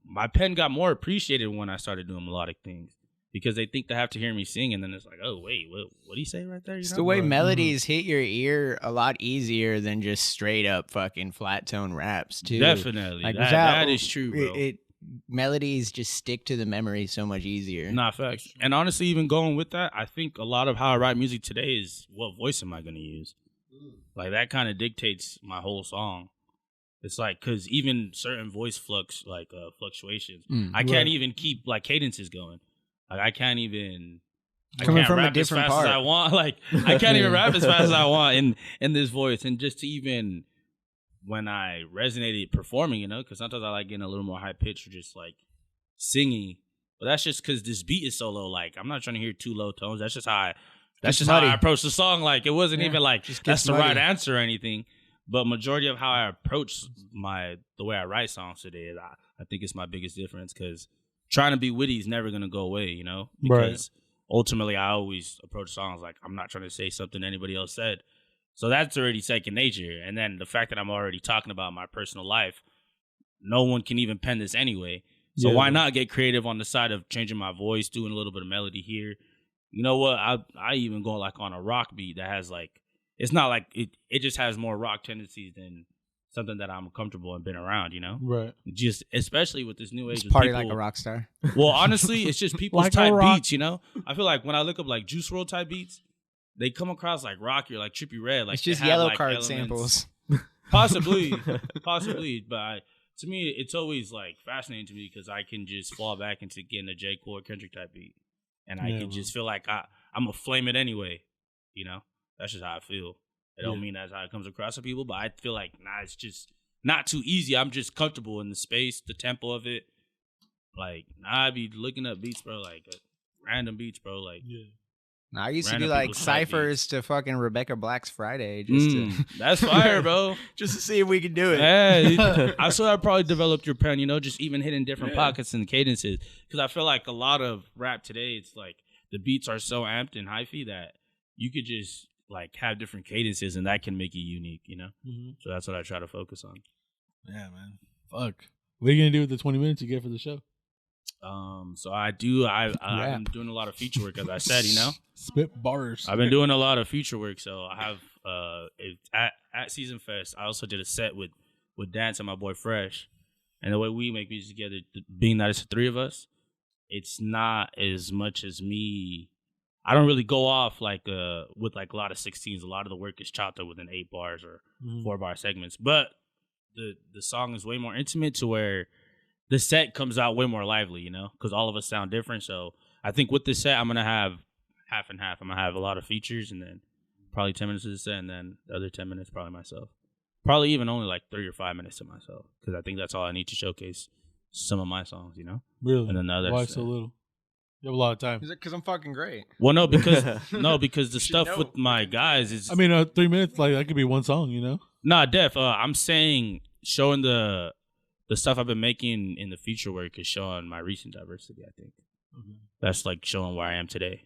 my pen got more appreciated when I started doing melodic things because they think they have to hear me sing, and then it's like, oh wait, what do you say right there? You it's know? the way melodies hit your ear a lot easier than just straight up fucking flat tone raps too. Definitely, like that is true, bro. Melodies just stick to the memory so much easier. Nah, facts. And honestly, even going with that, I think a lot of how I write music today is what voice am I going to use? Like that kind of dictates my whole song. It's like, because even certain voice fluctuations, I can't even keep like cadences going. Like I can't even... Coming from rap a different as fast part. as I want. Like I can't even rap as fast as I want in this voice. And just to even... when I resonated performing, you know, because sometimes I like getting a little more high pitched or just like singing, but that's just because this beat is so low. Like I'm not trying to hear 2 low tones. That's just how I approach the song. Like it wasn't even like that's the right answer or anything. But majority of how I approach the way I write songs today is I think it's my biggest difference, because trying to be witty is never gonna go away, you know, because ultimately I always approach songs like I'm not trying to say something anybody else said. So that's already second nature. And then the fact that I'm already talking about my personal life, no one can even pen this anyway. So why not get creative on the side of changing my voice, doing a little bit of melody here? You know what? I even go like on a rock beat that has like, it's not like, it just has more rock tendencies than something that I'm comfortable and been around, you know? Right. Just, especially with this new age of party people, like a rock star. Well, honestly, it's just people's Like type a rock. beats, you know? I feel like when I look up like Juice WRLD type beats, they come across like rocky or like Trippie Redd. Like it's just they have, yellow like, card elements. samples. Possibly. But to me, it's always like fascinating to me because I can just fall back into getting a J. Cole or Kendrick type beat, and I can just feel like I'm gonna flame it anyway. You know, that's just how I feel. It don't mean that's how it comes across to people, but I feel like it's just not too easy. I'm just comfortable in the space, the tempo of it. Like I be looking up beats, bro. Like random beats, bro. Like No, I used to random do like people's type ciphers to fucking Rebecca Black's Friday just to that's fire, bro. just to see if we could do it. Yeah, I saw I probably developed your pen, you know, just even hitting different pockets and cadences. Because I feel like a lot of rap today, it's like the beats are so amped and hyphy that you could just like have different cadences and that can make you unique, you know? So that's what I try to focus on. Yeah, man. Fuck. What are you going to do with the 20 minutes you get for the show? So I've been doing a lot of feature work, as I said, you know? Spit bars. I've been doing a lot of feature work. So I have, at Season Fest, I also did a set with Dance and my boy Fresh. And the way we make music together, being that it's the three of us, it's not as much as me. I don't really go off like with like a lot of 16s. A lot of the work is chopped up within 8 bars or 4 bar segments. But the song is way more intimate to where the set comes out way more lively, you know, because all of us sound different. So I think with this set, I'm gonna have half and half. I'm gonna have a lot of features and then probably 10 minutes of the set, and then the other 10 minutes probably myself. Probably even only like 3 or 5 minutes to myself because I think that's all I need to showcase some of my songs, you know. Really? And then the others. Why so little? You have a lot of time. Is it because I'm fucking great? Well, no, because the stuff with my guys is. I mean, 3 minutes, like that could be one song, you know? Nah, Def. I'm saying showing the stuff I've been making in the feature work is showing my recent diversity. I think that's like showing where I am today.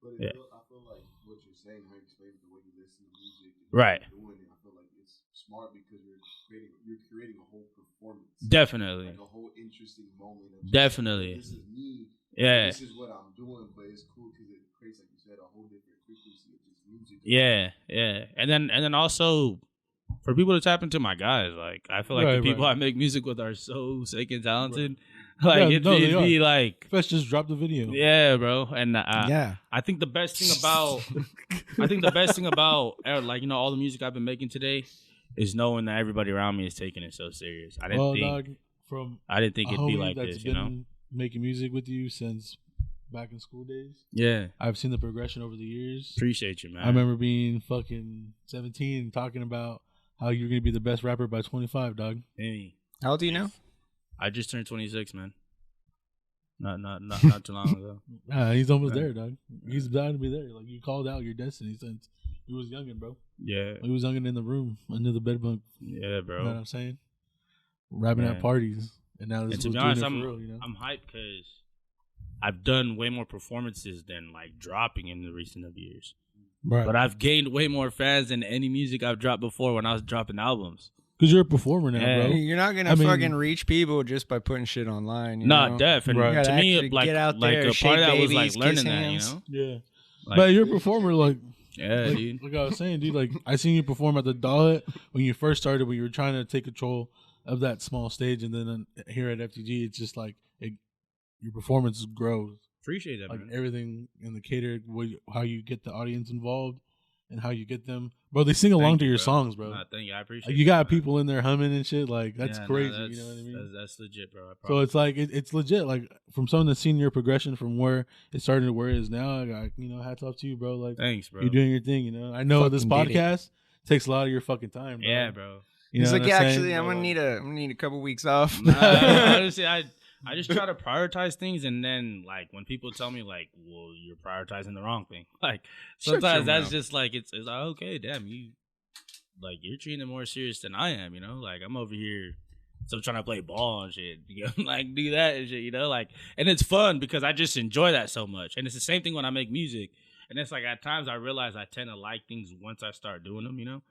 But Yeah. I feel like what you're saying, how you explain the way you listen to music, and Right. doing it, I feel like it's smart because you're creating a whole performance. Definitely. Like a whole interesting moment. Of just, Definitely. This is me. Yeah. This is what I'm doing, but it's cool because it creates, like you said, a whole different frequency of just music. Yeah, yeah, and then also for people to tap into my guys, like I feel like the people I make music with are so sick and talented. Like it'd be like Fresh just dropped the video. Yeah, bro, and yeah, I think the best thing about like, you know, all the music I've been making today is knowing that everybody around me is taking it so serious. I didn't think it'd be like this, you know. Making music with you since back in school days. Yeah, I've seen the progression over the years. Appreciate you, man. I remember being fucking 17 and talking about how you're gonna be the best rapper by 25, dog. Hey. How old do you know? I just turned 26, man. Not too long ago. He's almost there, dog. He's bound to be there. Like you called out your destiny since he was youngin', bro. Yeah, he was youngin' in the room under the bed bunk. Yeah, bro. You know what I'm saying? Rapping at parties. And now this is to be honest, I'm hyped because I've done way more performances than like dropping in the recent of years. Right. But I've gained way more fans than any music I've dropped before when I was dropping albums. Because you're a performer now, bro. You're not gonna fucking reach people just by putting shit online. Nah, definitely. To me, like get out like there, a part of that was babies, like learning kiss that, hands. you know. Yeah. Like, but you're a performer, like. Yeah, dude. Like I was saying, dude, like I seen you perform at the Dollet when you first started, when you were trying to take control of that small stage, and then here at FTG, it's just like your performance grows. Appreciate that, like man. everything in the cater, how you get the audience involved, and how you get them, bro. They sing along to your songs, bro. Nah, thank you. I appreciate. Like, you got people in there humming and shit. Like that's crazy. That's, you know what I mean? That's legit, bro. So it's like it's legit. Like from someone that's seen your progression from where it started to where it is now. I got, hats off to you, bro. Like thanks, bro. You're doing your thing. You know, I know this podcast takes a lot of your fucking time, bro. Yeah, bro. He's like, actually, I'm gonna need a couple weeks off. Honestly, I just try to prioritize things, and then like when people tell me like, well, you're prioritizing the wrong thing. Like sometimes that's just like it's like, okay, damn, you're treating it more serious than I am. You know, like I'm over here. So I'm trying to play ball and shit, like do that and shit, like, and it's fun because I just enjoy that so much. And it's the same thing when I make music. And it's like at times I realize I tend to like things once I start doing them,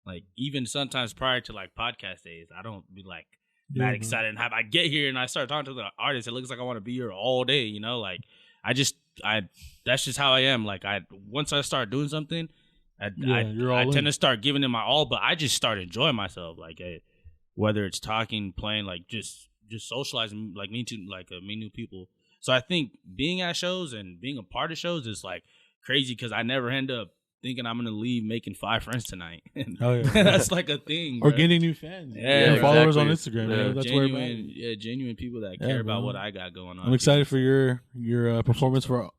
like even sometimes prior to like podcast days, I don't be like that excited and happy. I get here and I start talking to the artist. It looks like I want to be here all day, like that's just how I am. Like once I start doing something, I tend to start giving it my all, but I just start enjoying myself. Like, whether it's talking, playing, like just socializing, like meeting new people. So I think being at shows and being a part of shows is like crazy because I never end up thinking I'm gonna leave making 5 friends tonight. Oh yeah, that's like a thing. or bro. getting new fans. Yeah, followers exactly. on Instagram. Yeah. That's where genuine people that Yeah, care about bro. what I got going on. I'm excited for your performance for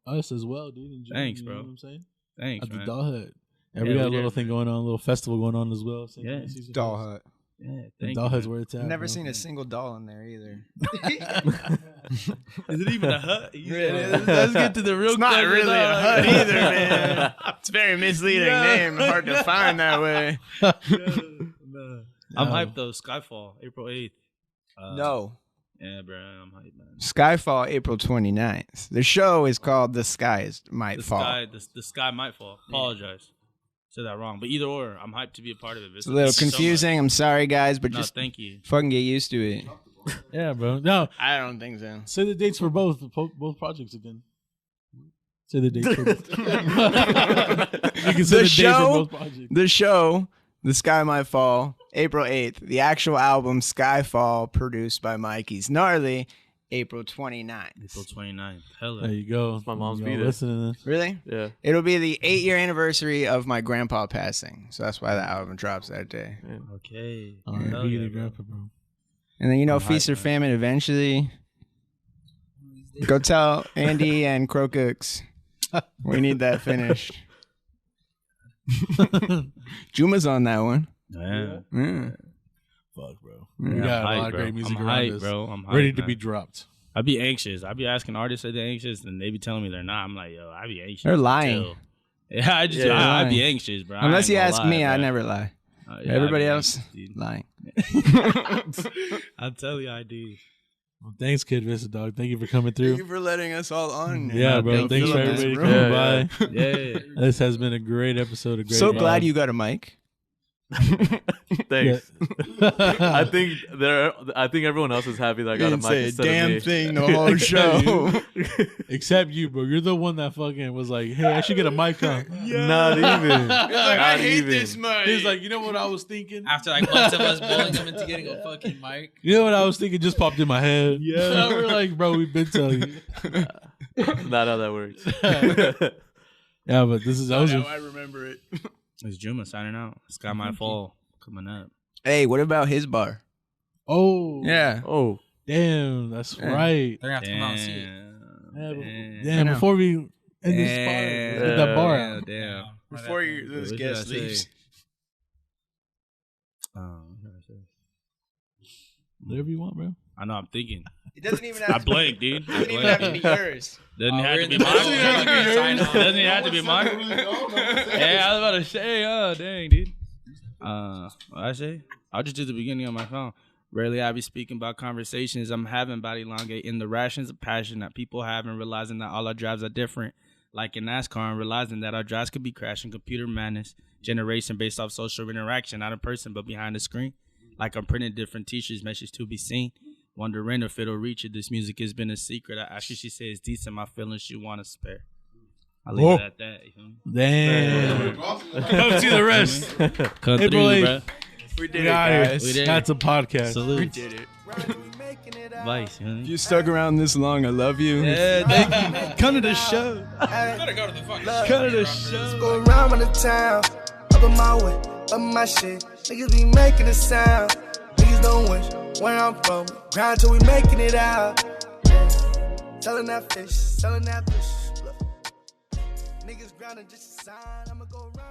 us as well, dude. In June, Thanks, you bro. know what I'm saying? Thanks, At the man. Doll Hut. And Yeah, we got a we little did, thing man. going on, a little festival going on as well. Yeah. Doll Hut. Yeah, The thank Doll you, Hut's man. where it's at. Never bro. seen a single doll in there either. Is it even a hut? Let's Let's get to the real. It's not question, really a dog. hut either, man. It's a very misleading name. Hard to find that way. I'm hyped though. Skyfall, April 8th. No. Yeah, bro, I'm hyped, man. Skyfall, April 29th. The show is called The Sky Might Fall. The sky might fall. Apologize. Said that wrong. But either or, I'm hyped to be a part of it. It's a little confusing. I'm sorry, guys, but No, just thank you. fucking get used to it. Yeah, bro. No, I don't think so. say the dates for both projects again. Say the dates for both. You can say the dates for both projects. The show, The Sky Might Fall, April 8th. The actual album, Skyfall, produced by Mikey's Gnarly, April 29th. April 29th. Hella. There you go. my mom's Y'all B-Day. listening to this. Really? Yeah. It'll be the 8-year anniversary of my grandpa passing. So that's why the album drops that day. Okay. All right, Hell be yeah, the bro. grandpa, bro. And then, I'm Feast hyped, or man. Famine eventually. Go tell Andy and Crow Cooks. We need that finished. Juma's on that one. Yeah. Yeah. Fuck, bro. Yeah, We got I'm a lot hyped, of great bro. music I'm around hyped, us. bro. I'm hyped, Ready to man. be dropped. I'd be anxious. I'd be asking artists if they're anxious, and they be telling me they're not. I'm like, yo, I'd be anxious. They're lying. until- Yeah, I'd they're be lying. anxious, bro. I Unless ain't you gonna ask lie, me, I bro. never lie. Yeah, Everybody I'd be else, anxious, dude. lying. I'll tell you, I do. Well, thanks, Kid Vista, dog. Thank you for coming through. Thank you for letting us all on. Yeah, bro. Thank Thanks you. for Yeah, everybody bro. coming Yeah, by. Yeah. This has been a great episode. A great So vibe. glad you got a mic. Thanks. Yeah. I think everyone else is happy that I got a mic Say a instead damn of me. thing the whole show. Except you, bro. You're the one that fucking was like, hey, I should get a mic on. Not even. I hate even. this mic. He's like, you know what I was thinking? After like months of us bullying him into getting a fucking mic. You know what I was thinking just popped in my head. Yeah. We're like, bro, we've been telling you. Not how that works. Yeah, but this is I remember it. It's Juma signing out. Sky Might Fall coming up. Hey, what about his bar? Oh. Yeah. Oh, Damn, that's Yeah. right. They're gonna have to come out and see it. Yeah, Damn. damn, before we end this part, let's get that bar out. Damn. Before this What guest did I say? leaves. What did I say? Whatever you want, bro. I know. I'm thinking. It doesn't even I have to blanked, dude. Doesn't even have to be yours. Doesn't it have we're to in be the mine? middle. We're gonna sign off. Doesn't it have to be mine? Yeah, I was about to say, oh, dang, dude. What I say? I'll just do the beginning of my song. Rarely I be speaking about conversations I'm having about elongating the rations of passion that people have and realizing that all our drives are different. Like in NASCAR and realizing that our drives could be crashing computer madness, generation based off social interaction, not in person but behind the screen. Like I'm printing different t-shirts, messages to be seen. Wondering if it'll reach it. This music has been a secret. I actually, she says decent. My feelings she want to spare. I'll leave it at that. You feel me? Damn. Come see the rest. Come April through, 8th. bro. We did We it, out here. guys. We did. That's a podcast. Salute. We did it. Vice, you know? If you stuck around this long, I love you. Yeah, thank you. Come to the show. Gotta go to the fucking Come to the show. Go around with the town, up in my way, up my shit. Niggas be making a sound. Niggas don't wish where I'm from. Grind till we making it out. Selling that fish, selling that fish. Look. Niggas grinding just a sign. I'ma go around.